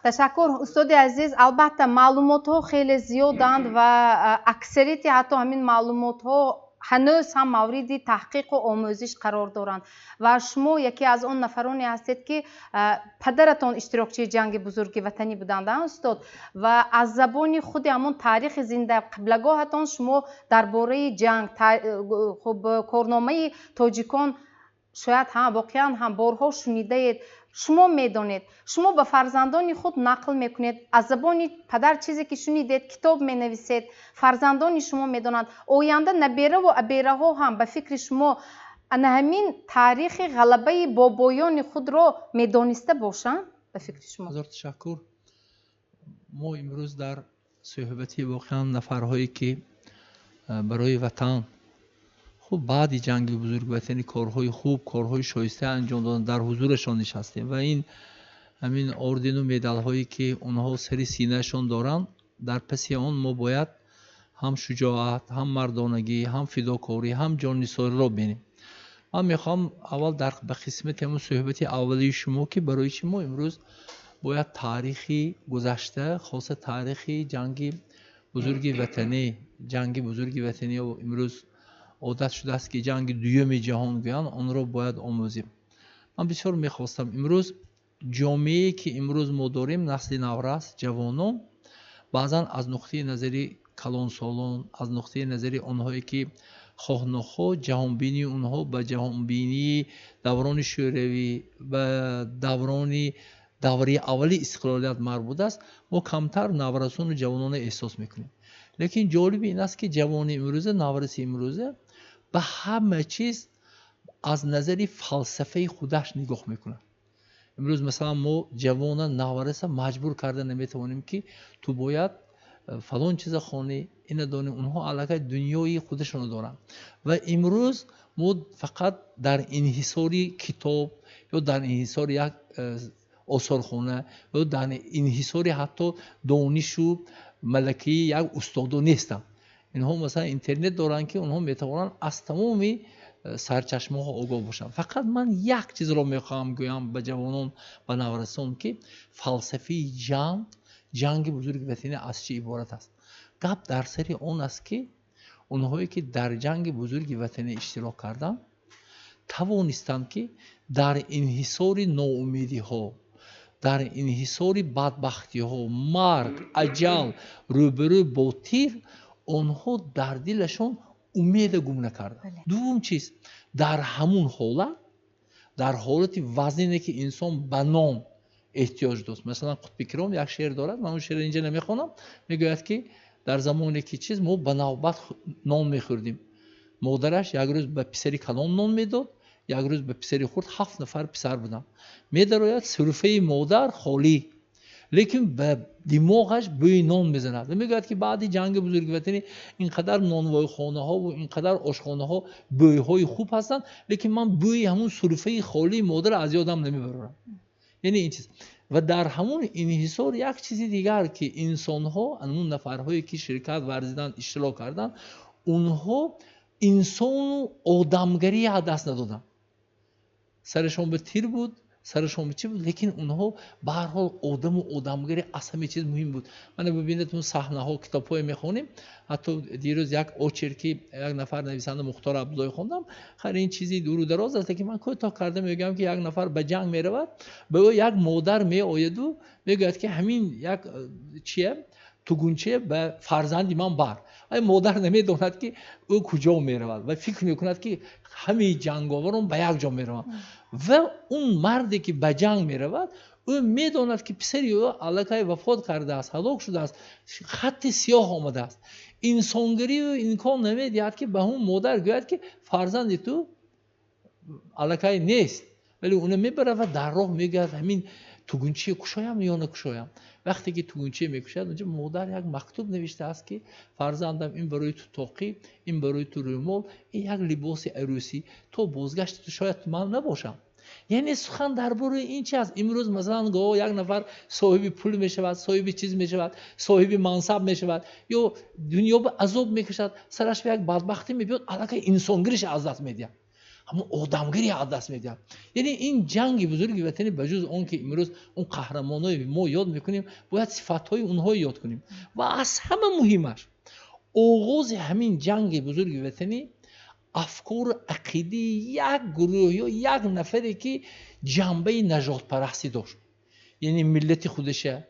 تشکر استاد عزیز البته معلومات ها خیلی زیادند و اکثریت حتی همین معلومات ها هنوز هم مورد تحقیق و آموزش قرار دارند و شما یکی از اون نفرانی هستید که پدرتان اشتراکچی جنگ بزرگ وطنی بودند استاد و از زبان خود همون تاریخ زنده قبلگاهتان شما درباره جنگ خب کارنامه تاجیکان شاید هم واقعا هم بارها شنیدید، شما میدانید، شما به فرزندان خود نقل میکنید از زبان پدر چیزی که شنیدید کتاب مینویسید، فرزندان شما میدانند، آینده نبیره و ابیره ها هم به فکر شما همین تاریخ غلبه بابایان خود را میدانسته باشند به فکر شما. بسیار تشکر. ما امروز در صحبتی واقعا نفرهایی که برای وطن خوب بعد جنگ بزرگ وطنی کارهای خوب، کارهای شایسته انجام دادن در حضورشان نشستیم و این همین اردن و مدال هایی که اونها سری سینه شان دارن، در پس آن ما باید هم شجاعت، هم مردانگی، هم فداکاری، هم جان‌نثاری را بینیم. من میخوام اول در به قسمت همون صحبت اولی شما که برای چی ما امروز باید تاریخی گذشته، خاص تاریخی جنگ بزرگ وطنی، جنگ بزرگ وطنی و امروز عادت شده است که جنگ دوم جهان گویان آن را باید آموزیم. من بسیار میخواستم امروز جامعه که امروز ما داریم، نسل نورس، جوانان، بعضا از نقطه نظری کلان سالان، از نقطه نظری آنهایی که خواه جهانبینی اونها به جهانبینی دوران شوروی و دوره اولی استقلالیت مربوط است، ما کمتر نورسان و جوانان احساس میکنیم. لیکن جالب این است که جوان امروزه، نورس امروزه به همه چیز از نظر فلسفه خودش نگاه میکنه. امروز مثلا ما جوان نورس مجبور کرده نمیتوانیم که تو باید فلان چیز خانی این دانه، اونها علاقه دنیای خودشون دارن و امروز ما فقط در انحصاری کتاب یا در انحصار یک آثارخانه یا در انحصار حتی دانش و ملکی یک استادو نیستن. اینها مثلا اینترنت دارن که اونها میتوانن از تمامی سرچشمه ها آگاه باشن. فقط من یک چیز رو میخوام گویم به جوانان و نورسان که فلسفه جنگ بزرگ وطنی از چی عبارت است. گپ در سری اون است که اونهایی که در جنگ بزرگ وطنی اشتراک کردن توانستند که در انحصار ناامیدی ها، در انحصار بدبختی ها، مرگ، اجل، روبرو با تیر، آنها در دلشون امید گم نکردن. دوم چیز، در همون حالت، در حالت وزنی که انسان به نان احتیاج داشت. مثلا قطب کرام یک شعر دارد، من اون شعر اینجا نمیخوانم، میگوید که در زمانی که چیز ما به نوبت نان میخوردیم، مادرش یک روز به پسری کلان نان میداد، یک روز به پسری خورد، 7 نفر پسر بودن، میدراید سرفه مادر خالی، لیکن به دماغش بوی نان میزند و میگوید که بعد جنگ بزرگ وطنی اینقدر نانوای خانه ها و اینقدر آشخانه ها بوی های خوب هستند، لیکن من بوی همون سرفه خالی مادر از یادم نمیبرم. یعنی این چیز. و در همون انحصار یک چیزی دیگر که انسان ها، اون نفرهایی که شرکت ورزیدن، اشتراک کردن، اونها انسان و آدمگری از دست ندادن. سرشون به تیر بود، سرشون به چی بود، لیکن اونها به هر حال آدم و آدمگری از همه چیز مهم بود. من ببینید اون صحنه ها کتاب های میخونیم، حتی دیروز یک اوچرکی یک نفر نویسنده مختار عبدالله خوندم، خیر این چیزی دور و دراز است که من کوتاه کرده میگم که یک نفر به جنگ میرود، به او یک مادر میآید و میگوید که همین یک چیه توگونچه به فرزندی من بر. ای مادر نمیداند که او کجا میرود و فکر میکند که همه جنگاوران به یک جا میروند و اون مردی که به جنگ میرود او میداند که پسری او علاقه وفات کرده است، هلاک شده است، خط سیاه آمده است. انسانگری و امکان نمیدهد که به اون مادر گوید که فرزند تو علاقه نیست، ولی اون میبره و در راه میگه همین توگونچه کشایم یا نکشایم. وقتی که توگونچه میکشد اونجا مادر یک مکتوب نوشته است که فرزندم این برای تو تاقی، این برای تو رومال، این یک لباس عروسی، تو بازگشت تو شاید من نباشم. یعنی سخن درباره این چی است؟ امروز مثلا گاه یک نفر صاحب پول میشود، صاحب چیز میشود، صاحب منصب میشود یا دنیا به عذاب میکشد، سرش به یک بدبختی میبیاد، علاقه انسانگریش از دست میدهد، همون آدمگری از دست میدهد. یعنی این جنگ بزرگ وطنی بجز اون که امروز اون قهرمانای ما یاد میکنیم، باید صفاتهای اونها یاد کنیم و از همه مهمش آغاز همین جنگ بزرگ وطنی افکار عقیدی یک گروه یا یک نفری که جنبه نجات پرستی داشت، یعنی ملت خودشه،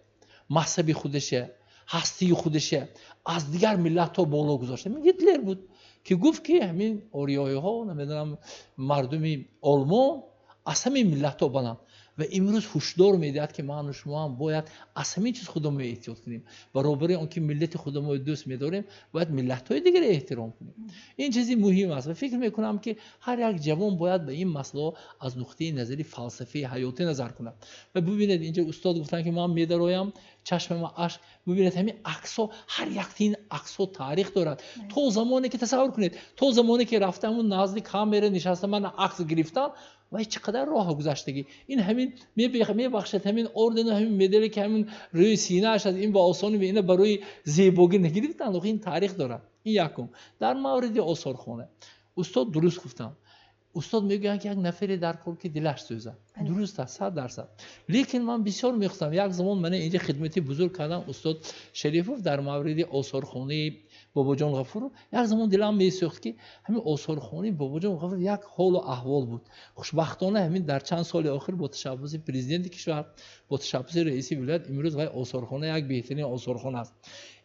مذهب خودشه، هستی خودشه، از دیگر ملت ها بالا گذاشته. هیتلر بود. که گفت که همین اوریایی ها نمیدونم مردمی آلمان از همین ملت ها بلند و امروز هشدار میدهد که من و شما هم باید از همین چیز خودمون احتیاط کنیم. برابر اون که ملت خودمون دوست می‌داریم باید ملت‌های دیگر احترام کنیم. این چیزی مهم است و فکر می‌کنم که هر یک جوان باید به این مسئله از نقطه نظری فلسفی حیاتی نظر کند. و ببینید اینجا استاد گفتن که من می‌درایم چشم ما اش ببینید همین عکس‌ها هر یک این عکس‌ها تاریخ دارد. تو زمانی که تصور کنید تو زمانی که رفتم اون نزدیک کامera نشستم من عکس گرفتم و چقدر راه گذشتگی این همین میبخشد همین اردن و همین مدلی که همین روی سینه اش از این با آسانی به این برای زیبایی نگرفتن این تاریخ داره. این یکم. در مورد آثارخانه استاد درست گفتم. استاد میگن که یک نفری در کل که دلش سوزه درست است 100%. لیکن من بسیار میخواستم یک زمان من اینجا خدمتی بزرگ کردم استاد شریفوف در مورد آثارخانه بابا جان غفور یک زمان دلم میسوخت که همین آثارخانه بابا جان غفور یک حال و احوال بود. خوشبختانه همین در چند سال آخر با تشبث پرزیدنت کشور با تشبث رئیس ولایت امروز وای آثارخانه یک بهترین آثارخانه است.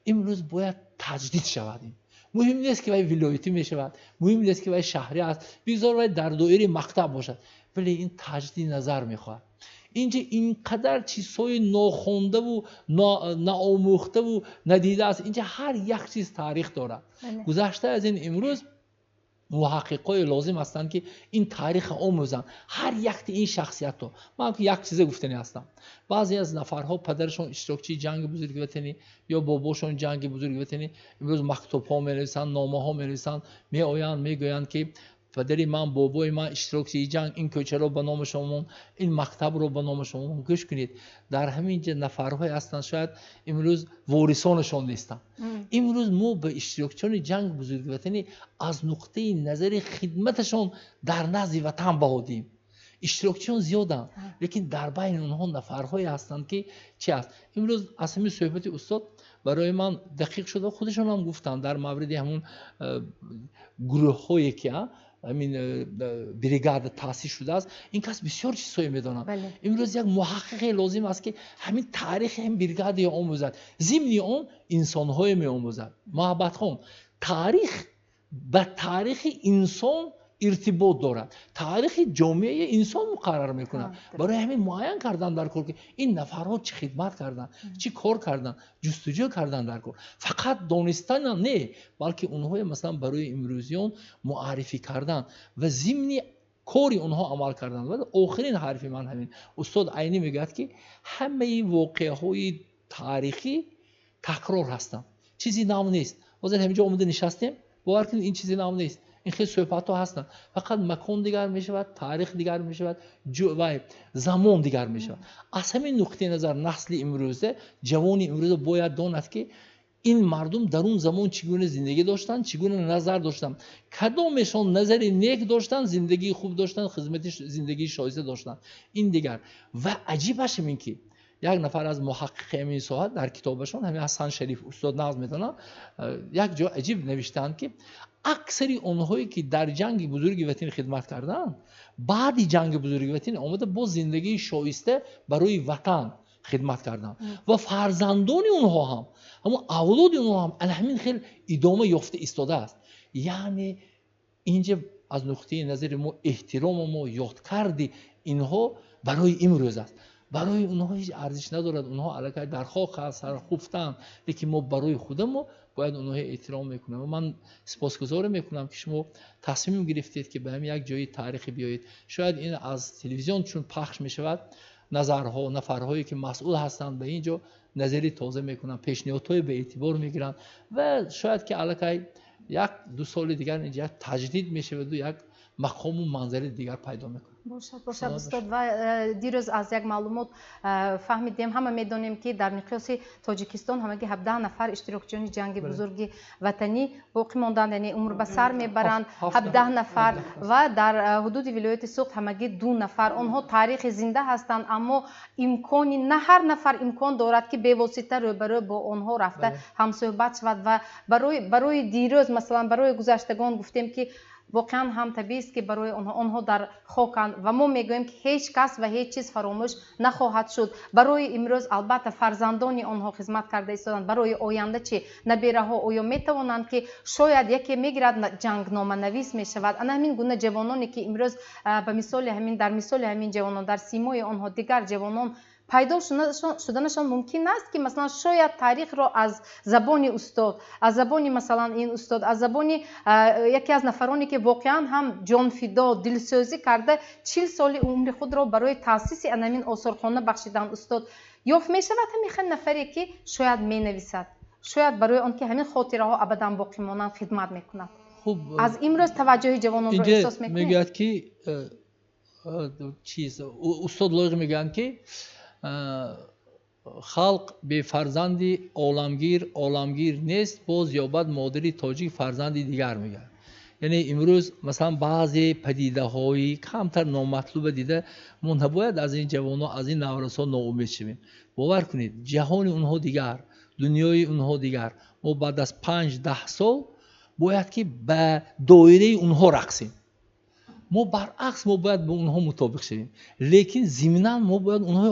امروز باید تجدید شود. مهم نیست که وای ولایتی میشود، مهم نیست که وای شهری است، بگذار وای در دایره مکتب باشد، ولی این تجدید نظر میخواد. اینجا اینقدر چیزهای ناخوانده و ناآموخته و ندیده است. اینجا هر یک چیز تاریخ دارد. گذشته از این امروز محققای لازم هستند که این تاریخ آموزن. هر یک این شخصیت ها من یک چیز گفتنی هستم. بعضی از نفرها پدرشون اشتراکچی جنگ بزرگ وطنی یا باباشون جنگ بزرگ وطنی امروز مکتوب ها می نویسند، نامه ها می نویسند، می آیند میگویند که پدری من بابای من اشتراکچی جنگ این کوچه رو به نام شما این مکتب رو به نام شما گوش کنید. در همین جا نفرهای هستند شاید امروز وارثانشون نیستند. امروز ما به اشتراکچیان جنگ بزرگ وطنی از نقطه نظر خدمتشون در نزد وطن بهادیم. اشتراکچیان زیادند لیکن در بین اونها نفرهایی هستند که چی است. امروز از همین صحبت استاد برای من دقیق شده خودشون هم گفتن در مورد همون گروه هایی که همین بریگاد تاسیس شده است این کس بسیار چیزایی میداند. امروز یک محقق لازم است که همین تاریخ هم بریگاد آموزد، ضمن اون انسان های می آموزد. محبت خان تاریخ به تاریخ انسان ارتباط دارد، تاریخ جامعه انسان مقرر میکنند. برای همین معین کردن در کار که این نفرها چه خدمت کردن، چه کار کردن، جستجو کردن در کار. فقط دانستن نه بلکه اونها مثلا برای امروزیان معرفی کردن و ضمن کاری اونها عمل کردن. و آخرین حرف من همین استاد عینی میگه که همه واقعه های تاریخی تکرار هستند، چیزی نو نیست. واسه همینجا اومده نشستیم باور کنید این چیزی نو نیست. این خیلی صحبت ها هستند، فقط مکان دیگر می شود، تاریخ دیگر می شود، و زمان دیگر می شود. از همین نقطه نظر نسل امروزه جوان امروزه باید داند که این مردم در اون زمان چگونه زندگی داشتن، چگونه نظر داشتن، کدامشون نظر نیک داشتن، زندگی خوب داشتن، خدمت زندگی شایسته داشتن. این دیگر و عجیبش این که یک نفر از محقق همین ساعت در کتابشون همین حسن شریف استاد نظم میدونن یک جا عجیب نوشتن که اکثری اونهایی که در جنگ بزرگ وطن خدمت کردن بعد جنگ بزرگ وطن آمده با زندگی شایسته برای وطن خدمت کردن و فرزندان اونها هم اما اولاد اونها هم الهمین خیلی ادامه یافته ایستاده است. یعنی اینجا از نقطه نظر ما احترام ما یاد کردی اینها برای امروز است. برای اونها هیچ ارزش ندارد، اونها علاقه در خاک سر خفتن، لیکن ما برای خودمون باید اونها احترام میکنیم. و من سپاسگزار میکنم که شما تصمیم گرفتید که به همین یک جای تاریخی بیایید. شاید این از تلویزیون چون پخش میشود نظرها نفرهایی که مسئول هستند به اینجا نظری تازه میکنن، پیشنهادهای به اعتبار میگیرن و شاید که علاقه یک دو سال دیگر اینجا تجدید میشه و یک مقام و منظر دیگر پیدا میکنه. باشد استاد و دیروز از یک معلومات فهمیدیم همه میدونیم که در مقیاس تاجیکستان همگی 17 نفر اشتراکچیان جنگ بزرگ وطنی باقی ماندند، یعنی عمر به سر میبرند 17 نفر و در حدود ولایت سوخت همگی 2 نفر. آنها تاریخ زنده هستند اما امکانی نه هر نفر امکان دارد که به واسطه روبرو با آنها رفته هم صحبت شود و برای دیروز مثلا برای گذشتگان گفتیم که واقعا هم طبیعی است که برای آنها در خاکند و ما میگوییم که هیچ کس و هیچ چیز فراموش نخواهد شد. برای امروز البته فرزندان آنها خدمت کرده ایستادند، برای آینده چه نبیره ها آیا میتوانند که شاید یکی میگیرد جنگنامه نویس میشود. انا همین گونه جوانانی که امروز به مثال همین در مثال همین جوانان در سیمای آنها دیگر جوانان پیدا شدنشان ممکن است که مثلا شاید تاریخ را از زبان استاد، از زبان مثلا این استاد، از زبان یکی از نفرانی که واقعا هم جان فدا دلسوزی کرده 40 سال عمر خود را برای تاسیس همین آثارخانه بخشیدند استاد، یافت می شود همین نفری که شاید می نویسد، شاید برای آن که همین خاطره ها ابدا باقی مانند خدمت میکند. خب از امروز توجه جوانان را احساس میکنید؟ میگوید که چیز استاد لایق میگن که خلق به فرزندی عالمگیر نیست، باز یابد مادری تاجیک فرزندی دیگر میگن. یعنی امروز مثلا بعضی پدیده هایی کمتر نامطلوب دیده ما نباید از این جوانان از این نورسان ناامید شویم. باور کنید جهان اونها دیگر، دنیای اونها دیگر، ما بعد از 5-10 سال باید که به دایره اونها رقصیم. ما برعکس ما باید به اونها مطابق شویم، لیکن ضمناً ما باید اونها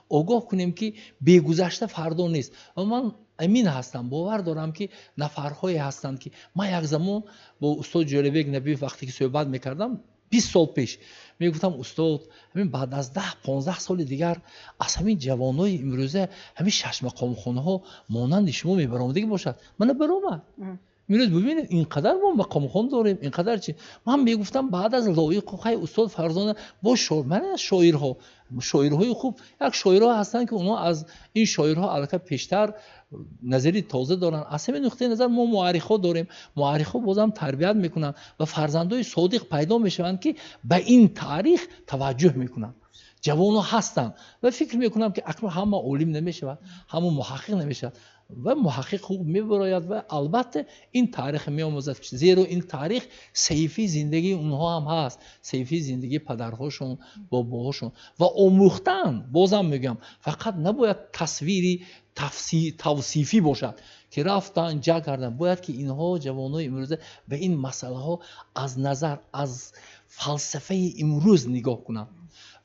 آگاه کنیم که بیگذشته فردا نیست. و من امین هستم، باور دارم که نفرهایی هستند که من یک زمان با استاد جلوبک نبی وقتی که صحبت میکردم 20 سال پیش میگفتم استاد همین بعد از 10-15 سال دیگر از همین جوانای امروزه همین 6 مقام خانه ها مانند شما میبرامدگی باشد. من برآمد میروز ببینید اینقدر ما مقام خان داریم، اینقدر چی. من میگفتم بعد از لایق خیلی استاد فرزانه با من از شاعرهای خوب یک شاعرها هستن که اونا از این شاعرها البته پیشتر نظری تازه دارن. از همین نقطه نظر ما معرخا داریم، معرخا بازم تربیت میکنن و فرزندای صادق پیدا میشوند که به این تاریخ توجه میکنن. جوانو هستن و فکر میکنم که اکنون همه عالم نمیشود، همه محقق نمیشود و محقق خوب میبراید و البته این تاریخ میآموزد، زیرا این تاریخ صحیفه زندگی اونها هم هست، صحیفه زندگی پدرهاشون، باباهاشون و آموختن. بازم میگم فقط نباید تصویری توصیفی باشد که رفتن جا کردن، باید که اینها جوانای امروزه به این مسئله ها از نظر از فلسفه امروز نگاه کنند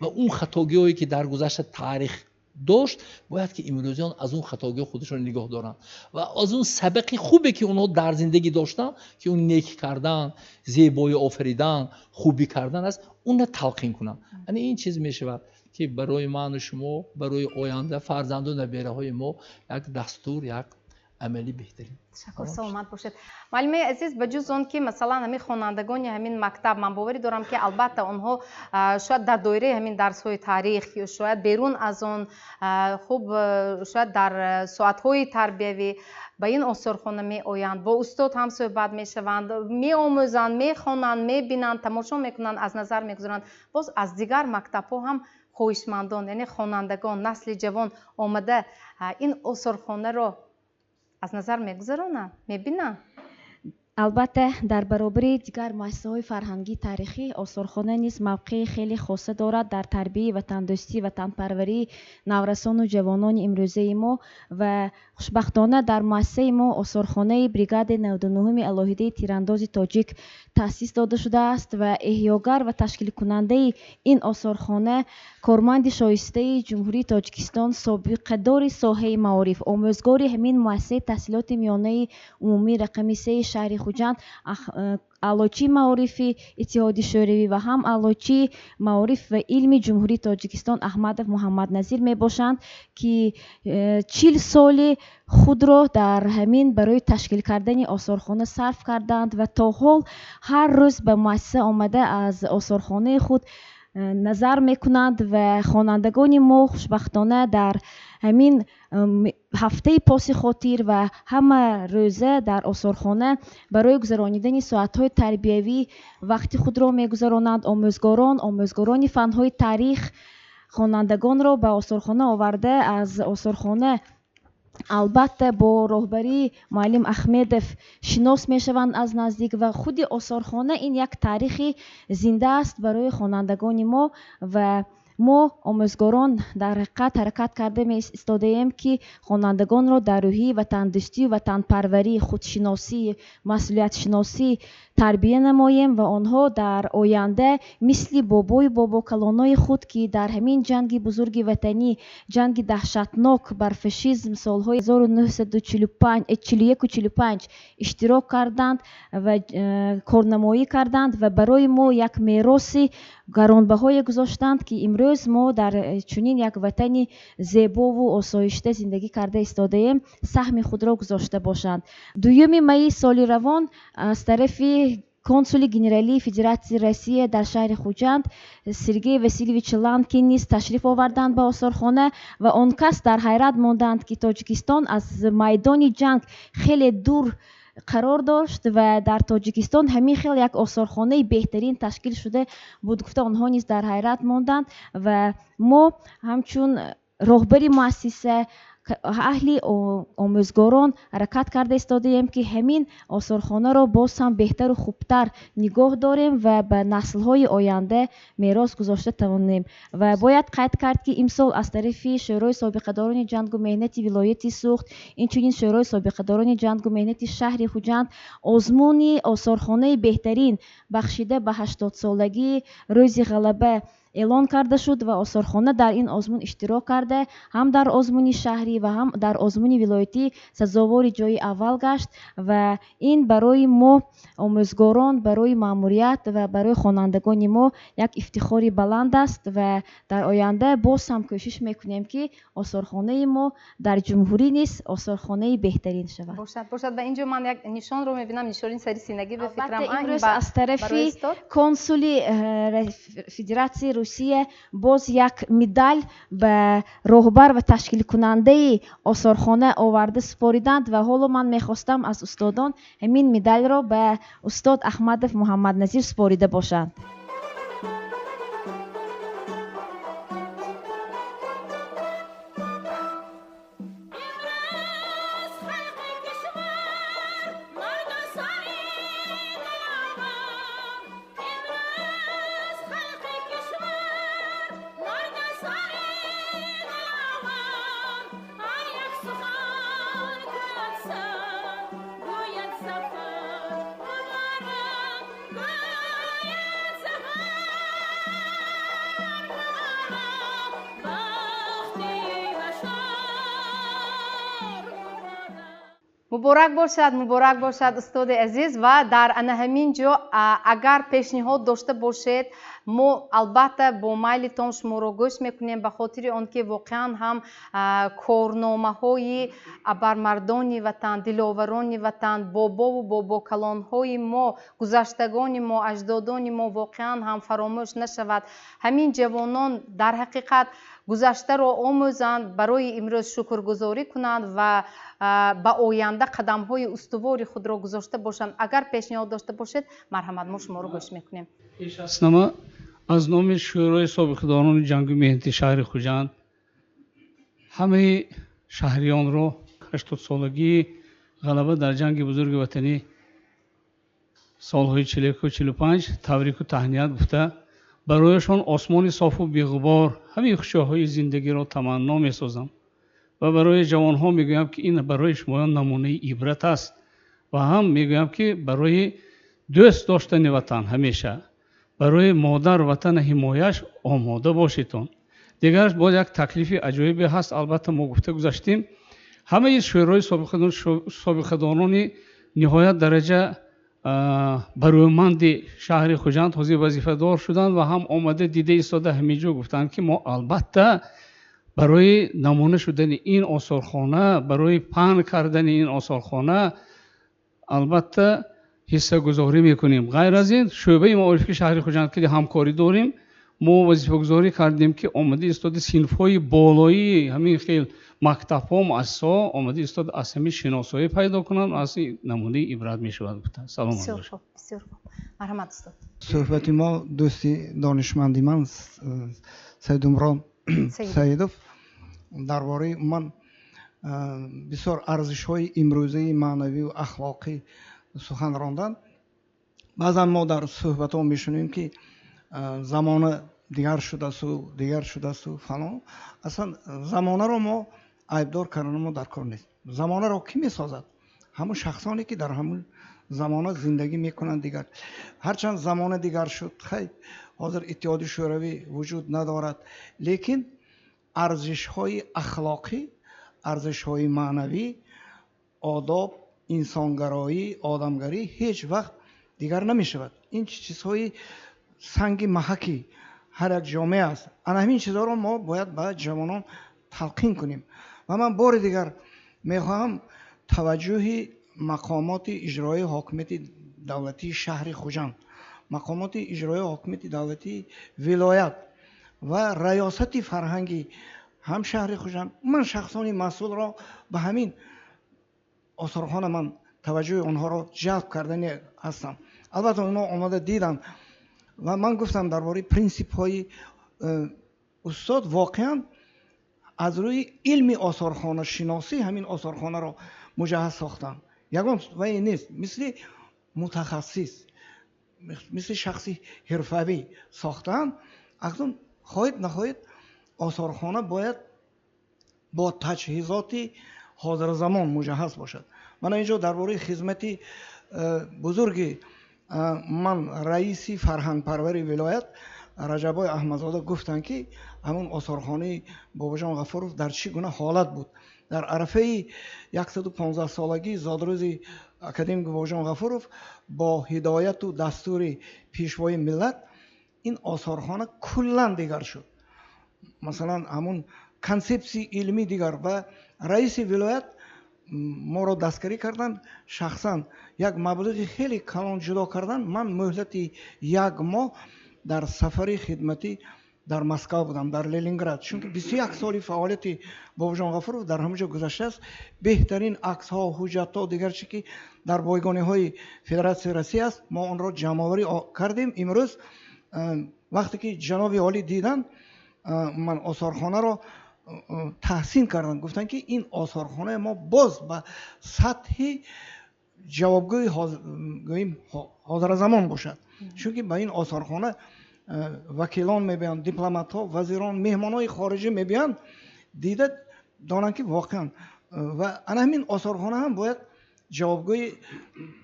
و اون خطاگی‌هایی که در گذشته تاریخ داشت باید که امروزیان از اون خطاگی خودشون نگاه دارن و از اون سبقی خوبی که اونها در زندگی داشتن که اون نیک کردن، زیبایی آفریدن، خوبی کردن است، اون تلقین کنن. یعنی این چیز میشود که برای من و شما، برای آینده فرزند و نبیره های ما یک دستور، یک عملی بهترین. تشکر، سلامت باشید. معلم عزیز، بجز اون که مثلا همین خوانندگان همین مکتب، من باوری دارم که البته اونها شاید در دایره همین درس های تاریخ یا شاید بیرون از اون خوب شاید در ساعت های تربیوی به این آثارخانه می آیند، با استاد هم صحبت می شوند، می آموزند، می خوانند، می بینند، تماشا می کنند، از نظر می گذارند. باز از دیگر مکتب ها هم خواهشمندان یعنی خوانندگان نسل جوان آمده این آثارخانه را از نظر میگذرونن، میبینن. البته در برابر دیگر مؤسسه‌های فرهنگی تاریخی آثارخانه نیز موقعی خیلی خاصه دارد در تربیت و تندرستی و تنپروری نورسان و جوانان امروزه ما و خوشبختانه در مؤسسه ما آثارخانه بریگاد 99 الهیده تیرانداز تاجیک تأسیس داده شده است و احیاگر و تشکیل کننده این آثارخانه کارمند شایسته جمهوری تاجیکستان، سابقه دار ساحه معارف، آموزگار همین مؤسسه تحصیلات میانه عمومی رقم 3 شهر خوجند، اعلاچی معارفی اتحادیه شوروی و هم اعلاچی معارف و علمی جمهوری تاجیکستان احمدов محمد نظیر می باشند که 40 سال خود را در همین برای تشکیل کردن آثارخانه صرف کردند و تا حال هر روز به مؤسسه آمده از آثارخانه خود نظر میکنند و خوانندگان ما خوشبختانه در همین هفته پاس خاطر و همه روزه در آثارخانه برای گذرانیدن ساعت‌های تربیوی وقتی خود را میگذرانند. آموزگاران فن‌های تاریخ خوانندگان را به آثارخانه آورده از آثارخانه البته با راهبری معلم احمدov شناس میشوند از نزدیک و خود آثارخانه این یک تاریخی زنده است برای خوانندگان ما و мо омӯзгорон дар ҳақиқат ҳаракат карда истодаем ки хонандагонро дар рӯҳӣ ватандӯстӣ ватанпарварӣ худшиносӣ масъулиятшиносӣ тарбия намоем ва онҳо дар оянда мисли бобокалонои худ ки дар ҳамин ҷанги бузурги ватанӣ ҷанги даҳшатнок бар фашизм солҳои 1941-45 иштирок карданд ва корнамоӣ карданд ва барои мо як мероси гаронбаҳое гузоштанд ки имрӯз мо дар чунин як ватани зебову осоишта зиндагӣ карда истодаем саҳми худро гузошта бошанд. 2 майи соли равон аз тарафи консули генералии Федератсияи Россия дар шаҳри Хуҷанд Сергей Васильевич Ланкин низ ташриф оварданд ба осорхона ва он кас дар ҳайрат монданд ки Тоҷикистон аз майдони ҷанг хеле дур қарор дошт ва дар Тоҷикистон ҳамин хел як осорхонаи беҳтарин ташкил шуда буд гуфта онҳо низ дар ҳайрат монданд ва мо ҳамчун роҳбари муассиса аҳли омӯзгорон ҳаракат карда истодаем ки ҳамин осорхонаро боз ҳам беҳтару хубтар нигоҳ дорем ва ба наслҳои оянда мерос гузошта тавонем. Ва бояд қайд кард ки имсол аз тарафи шӯрои собиқадорони ҷангу меҳнати вилояти Суғд инчунин шӯрои собиқадорони ҷангу меҳнати шаҳри Хуҷанд озмуни осорхонаи беҳтарин бахшида ба 80-солагии рӯзи ғалаба эълон карда шуд ва осорхона дар ин озмун иштирок карда ҳам дар озмуни шаҳрӣ ва ҳам дар озмуни вилоятӣ сазовори ҷои аввал гашт ва ин барои мо омӯзгорон барои маъмурият ва барои хонандагони мо як ифтихори баланд аст ва дар оянда боз ҳам кӯшиш мекунем ки осорхонаи мо дар ҷумҳурӣ низ осорхонаи беҳтарин шавад. Бошад ба инҷо ман як нишонро мебинам, нишони сари синагӣ ба фикрам имрӯз аз тарафи консули Федератсияи Русия боз як медаль ба роҳбар ва ташкилкунандаи осорхона оварда супориданд ва ҳоло ман мехостам аз устодон ҳамин медальро ба устод Аҳмадов Муҳаммадназир супорида бошанд. муборак бошад устоди азиз ва дар ана ҳамин ҷо агар пешниҳод дошта бошед мо албатта бо майлитон шуморо гӯш мекунем ба хотири он ки воқеан ҳам корномаҳои абармардони ватан диловарони ватан бобову бобокалонҳои мо гузаштагони мо аҷдодони мо воқеан ҳам фаромӯш нашавад. Ҳамин ҷавонон дар ҳақиқат гузаштаро омӯзанд, барои имрӯз шукргузорӣ кунанд ва ба оянда қадамҳои устувори худро гузошта бошанд. Агар пешниҳод дошта бошед марҳамат, мо шуморо гӯш мекунем. Пешаснама аз номи шӯрои собиқадорони ҷангу меҳнати шаҳри Хуҷанд ҳамаи шаҳриёнро 80-солагии ғалаба дар ҷанги бузурги ватанӣ солҳои 41-45 табрику таҳният гуфта барояшон осмони софу беғубор ҳамаи хушёҳои зиндагиро таманно месозам ва барои ҷавонҳо мегӯям ки ин барои шумоён намунаи ибрат аст ва ҳам мегӯям ки барои дӯст доштани ватан ҳамеша барои модар ватана ҳимояш омода бошедон. Дигараш боз як таклифи аҷоибе ҳаст. Албатта мо гуфта гузаштем ҳамаи шӯрои собиқадорони ниҳоят дараҷа бароиманди шаҳри Хуҷанд ҳозир вазифадор шуданд ва ҳам омада дида истода ҳамеҷо гуфтанд ки мо албатта барои намуна шудани ин осорхона барои паҳн кардани ин осорхона албатта ҳиссагузорӣ мекунем. Ғайр аз ин шӯъбаи маорифи шаҳри Хуҷанд ки ҳамкорӣ дорем, мо вазифагузорӣ кардем ки омада истода синфҳои болоии ҳамин хел мактабҳо муассисаҳо омада истода аз ҳамин шиносоӣ пайдо кунанд, аз намунаи ибрат мешавад гуфта. Салом бисёр хуб. Марҳамат устод. суҳбати мо дӯсти донишманди ман Саидумрон Саидов дар бораи умуман бисёр арзишҳои имрӯзаи маънавию ахлоқӣ сухан ронданд. баъзан мо дар суҳбатҳо мешунем ки замона دیگر شدهستو فلان. اصلا زمانه رو ما عیبدار کردن ما در کار نیست. زمانه رو کی میسازد؟ همون شخصانی که در همون زمانه زندگی میکنن دیگر. هرچند زمانه دیگر شد، خیلی حاضر اتحاد شوروی وجود ندارد، لیکن ارزش های اخلاقی، ارزش های معنوی، آداب، انسانگرایی، آدمگری هیچ وقت دیگر نمیشود. این چیزهای سنگ محکی هر یک جامعه است. همین چیزها رو ما باید به جوانان تلقین کنیم. و من بار دیگر میخواهم توجه مقامات اجرایی حاکمیت دولتی شهر خوجند، مقامات اجرایی حاکمیت دولتی ولایت و ریاست فرهنگی هم شهر خوجند، من شخصانی مسئول را به همین آثارخانه من توجه آنها را جلب کردنی هستم. البته اونا آمده دیدن و من گفتم درباره پرینسیپ های استاد واقعا از روی علم آثارخانه شناسی همین آثارخانه را مجهز ساختن. یگان وی نیست، مثل متخصص، مثل شخصی حرفوی ساختن. اکنون خواهید نخواهید آثارخانه باید با تجهیزات حاضر زمان مجهز باشد. من اینجا درباره خدمت بزرگ من رئیس فرهنگ پروری ولایت رجبای احمدزاده گفتن که همون آثارخانه بابا جان غفورov در چی گونه حالت بود. در عرفه 115 سالگی زادروز اکادمیک بابا جان غفورov با هدایت و دستور پیشوای ملت این آثارخانه کلا دیگر شد. مثلا همون کنسپسی علمی دیگر و رئیس ولایت ما را دستگیری کردن. شخصا یک مبلغ خیلی کلان جدا کردن. من مهلت یک ماه در سفر خدمتی در مسکو بودم، در لنینگراد، چون که 21 سالی فعالیت بابا جان غفورov در همونجا گذشته است. بهترین عکس ها، حجت ها و دیگر چی که در بایگانی های فدراسیون روسیه است ما آن را جمع آوری کردیم. امروز وقتی که جناب عالی دیدن من آثارخانه را تحسین کردن، گفتن که این آثارخانه ما باز به سطح جوابگوی حاضر زمان باشد، چون که به این آثارخانه وکیلان میبیان، دیپلمات ها، وزیران، مهمان های خارجی میبیان، دیده دانن که واقعا و همین آثارخانه هم باید جوابگوی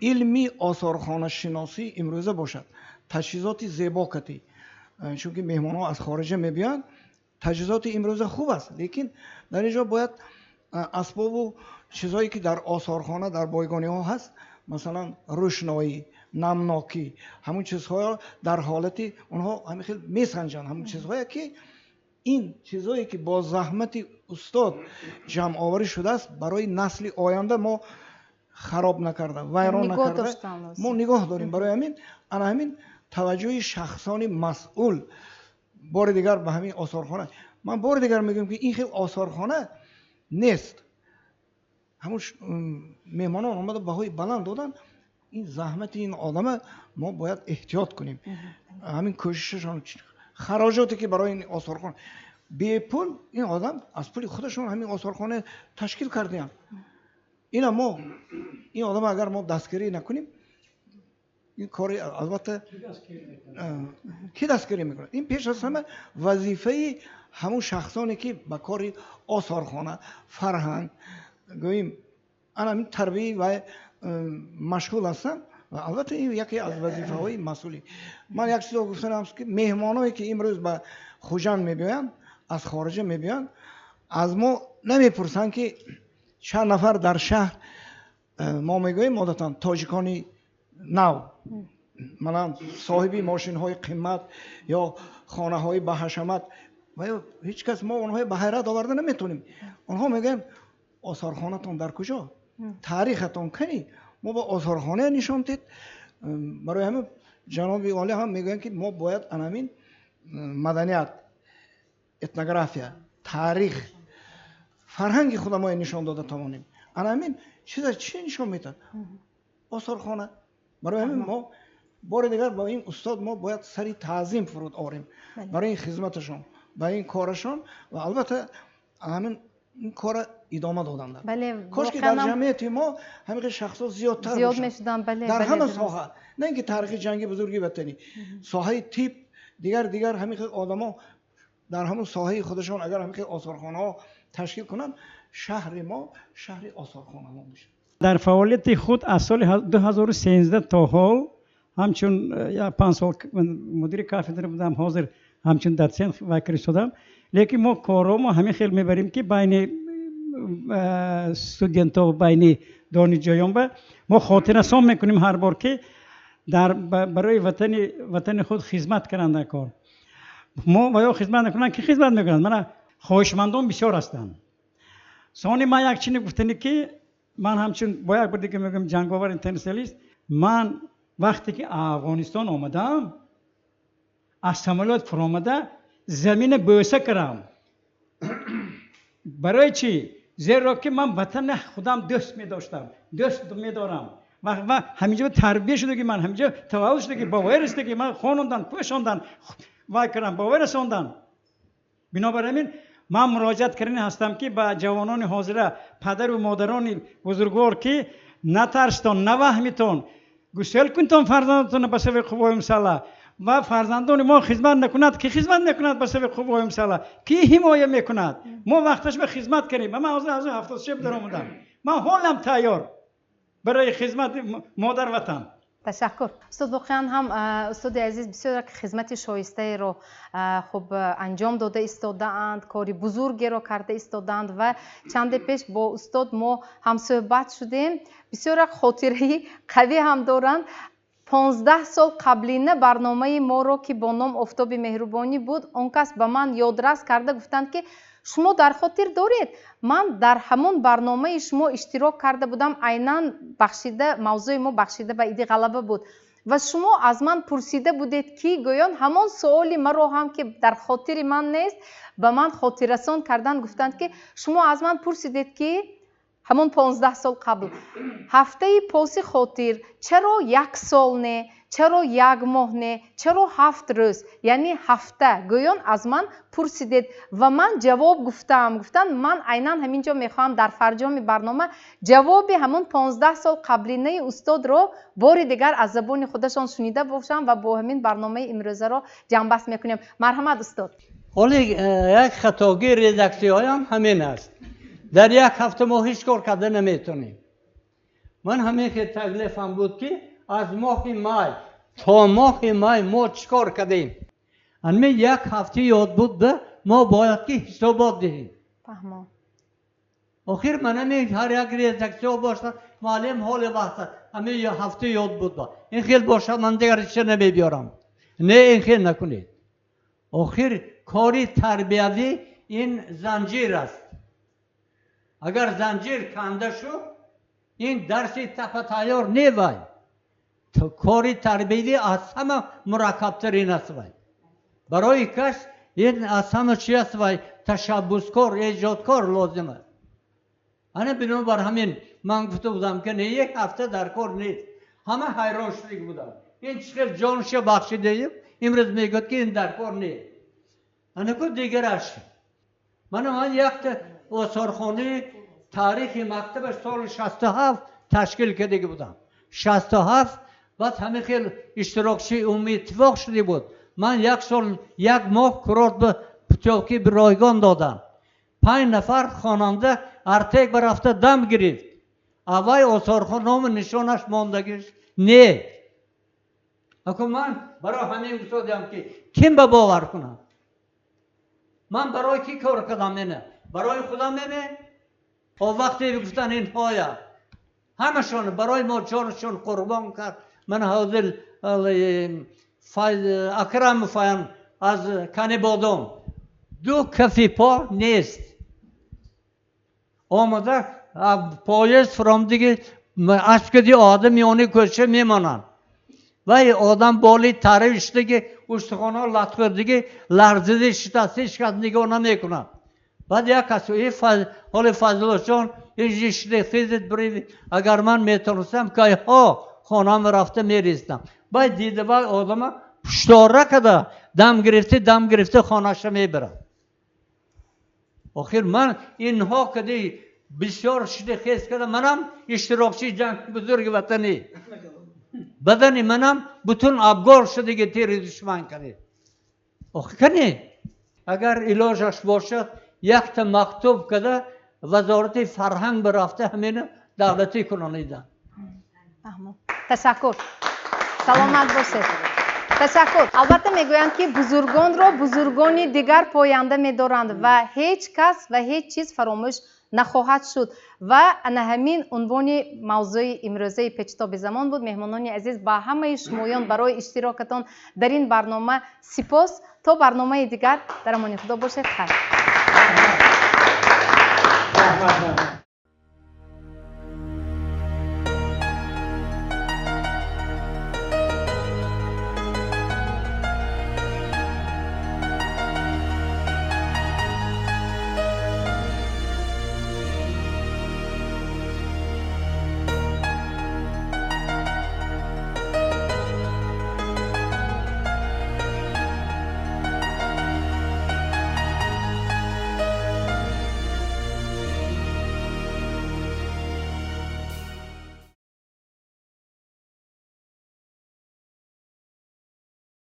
علمی آثارخانه شناسی امروزه باشد. تجهیزات زیبا کتی، چون که مهمان ها از خارجی میبیان، تجهیزات امروزه خوب است، لیکن در اینجا باید اسباب و چیزهایی که در آثارخانه در بایگانی ها هست، مثلا روشنایی، نمناکی، همون چیزها در حالت اونها همین خیلی میسنجن. همون چیزهایی که این چیزهایی که با زحمت استاد جمع آوری شده است برای نسل آینده ما خراب نکرده، ویران نکرده، ما نگاه داریم. برای همین توجه شخصانی مسئول بار دیگر به همین آثارخانه. من بار دیگر میگم که این خیلی آثارخانه نیست. همون مهمانان آمده بهای بلند دادن، این زحمت این آدم ما باید احتیاط کنیم. همین کوشششان، خراجاتی که برای این آثارخانه بی پول این آدم از پول خودشون همین آثارخانه تشکیل کردیم. اینا ما این آدم اگر ما دستگیری نکنیم این کاری البته کی دستگیری میکنه؟ این پیش از همه وظیفه همون شخصانی که به کار آثارخانه، فرهنگ گوییم همین تربیت و مشغول هستن و البته این یکی از وظیفه های مسئولی. من یک چیز گفتم که مهمانایی که امروز به خوجند میبیان، از خارج میبیان، از ما نمیپرسن که چند نفر در شهر ما میگوییم عادتا تاجیکانی نو، مثلا صاحبی ماشین های قیمت یا خانه های به حشمت و هیچ کس ما اونها به حیرت آورده نمیتونیم. اونها میگن آثارخانه تون در کجا؟ تاریختون کنی؟ ما با آثارخانه نشان دید. برای همه جناب عالی هم میگن که ما باید همین مدنیت، اتنوگرافیا، تاریخ، فرهنگ خود ما نشان داده توانیم. همین چیزا چی نشان میده؟ آثارخانه. برای همین ما بار دیگر با این استاد ما باید سری تعظیم فرود آوریم برای این خدمتشون، برای این کارشون و البته همین این کار ادامه دادن. بله، کاش که در جمعیت ما همین شخصا زیاد میشدن. بله، در همه ساحه، نه اینکه تاریخ جنگ بزرگی وطنی، ساحه تیپ دیگر همین آدما در همون ساحه خودشان اگر همین آثارخانه ها تشکیل کنن شهر ما شهر آثارخانه ها میشه. در فعالیت خود از سال 2013 تا حال همچون 5 سال مدیر کافدره بودم، حاضر همچون دوسنت وکیل شدم، لیکن ما کارامو همین خیلی میبریم که بین استودنت ها و بین دانشجویان ما خاطره سام میکنیم هر بار که برای وطن خود خدمت کردن در کار. ما باید خدمت نکنن که خدمت میکنن. من خواهشمندان بسیار هستند. ثانی من یک چیزی گفتنی که من همچون با یک بار دیگه میگم جنگاور اینترنشنالیست، من وقتی که افغانستان آمدم از سمالات فرآمده زمین بوسه کردم. برای چی؟ زیرا که من وطن خودم دوست می‌داشتم، دوست می‌دارم و همینجا تربیت شده که من همینجا تولد شده که باور است که من خواندن پوشاندن وای کردم باور رساندن. بنابراین من مراجعت کردن هستم که با جوانان حاضره، پدر و مادران بزرگوار که نترستان نوهمیتون گسل کنتون فرزندتون به سبب خوب و امساله و فرزندان ما خدمت نکند که خدمت نکند به سبب خوب و امساله کی حمایت میکند؟ ما وقتش به خدمت کنیم. من از 73 در اومدم، من حالم تیار برای خدمت مادر وطن. تشکر استاد. واقعا هم استاد عزیز بسیار خدمت شایسته رو خوب انجام داده ایستادند، کاری بزرگی رو کرده ایستادند و چند پیش با استاد ما هم صحبت شدیم. بسیار خاطره قوی هم دارند. 15 سال قبلینه برنامه ما رو که با نام آفتاب مهربانی بود، اون کس به من یادرس کرده گفتند که شما در خاطر دارید من در همون برنامه شما اشتراک کرده بودم، عیناً بخشیده موضوع ما بخشیده به ایدی غلبه بود و شما از من پرسیده بودید که گویان همون سوالی مرا هم که در خاطر من نیست به من خاطررسان کردن. گفتند که شما از من پرسیدید که همون 15 سال قبل هفته پاس خاطر چرا 1 سال نه، چرا 1 ماه نه، چرا 7 روز، یعنی هفته گویان از من پرسیدید و من جواب گفتم من عیناً همینجا میخوام در فرجام برنامه جواب همون 15 سال قبلینه استاد رو بار دیگر از زبان خودشان شنیده باشم و با همین برنامه امروزه رو جنبست میکنیم. مرحمت استاد. حالا یک خطاگی ریدکسیون هم همین است. در 1 هفته ما هیچ کار کرده نمیتونیم. من همین که تکلیفم بود که از ماه مای تا ماه مای ما چیکار کردیم. همین 1 هفته یاد بود به ما باید که حسابات دهیم. فهمم. آخر من همین هر یک ریدکسیون باشد معلم حال بحث همین 1 هفته یاد بود با این خیلی باشد من دیگر چه نمیبیارم. نه این خیلی نکنید. آخر کاری تربیوی این زنجیر است. اگر زنجیر کنده شد این درسی تیار نیوای. تو کاری تربیتی از همه مرکب‌ترین است وای. برای کس این از همه چی است وای تشبسکار ایجادکار لازم است. انا بنابر همین من گفته بودم که نه 1 هفته در کار نیست. همه حیران شده بودم. این چقدر جانش بخشیده ایم امروز میگوید که این در کار نیست. انا کو دیگرش. من یک آثارخانه تاریخ مکتب سال 67 تشکیل کرده بودم. 67 بعد همه خیلی اشتراکچی اتفاق شده بود. من 1 سال 1 ماه کرات به چوکی به رایگان دادم. 5 نفر خواننده ارتک برفته دم گرفت. اوای آثارخانه نام نشانش ماندگیش نه. اما من برای همین گفتم که کیم به باور کنم. من برای کی کار کردم نه؟ برای خودم نه. و وقتی گفتن این پایا همشون برای ما جانشون قربان کرد. من حاضر اکرم فایم از کنی بادم 2 کفی پا نیست آمده پایست فرام دیگه اشکدی آدم میانی کشه میمانن و این آدم بالی تریش دیگه استخوانا لطفر دیگه لرزیده شتستیش کد نگاه نمیکنن. بعد یک کسی حال فضل جان این جشن خیزت بریدی اگر من میتونستم که ها خانم رفته میریستم. باید دیده باید آدم پشتاره کده دم گرفته خانهش میبرم. آخر من اینها کدی بسیار شده خیز کده منم اشتراکچی جنگ بزرگ وطنی بدنی منم بتون ابگار شده که تیر دشمن کنید. کنید اگر علاجش باشه یک تا مکتوب کده وزارت فرهنگ برفته همین دولتی کنانیدن. تشکر. سلامت باشید. تشکر. البته میگویند که بزرگان را بزرگانی دیگر پاینده می‌دارند و هیچ کس و هیچ چیز فراموش نخواهد شد و همین عنوان موضوع امروزه پیچتاب زمان بود. مهمانان عزیز با همه شمایان برای اشتراکتان در این برنامه سپاس. تا برنامه دیگر در امان خدا باشید. خیر.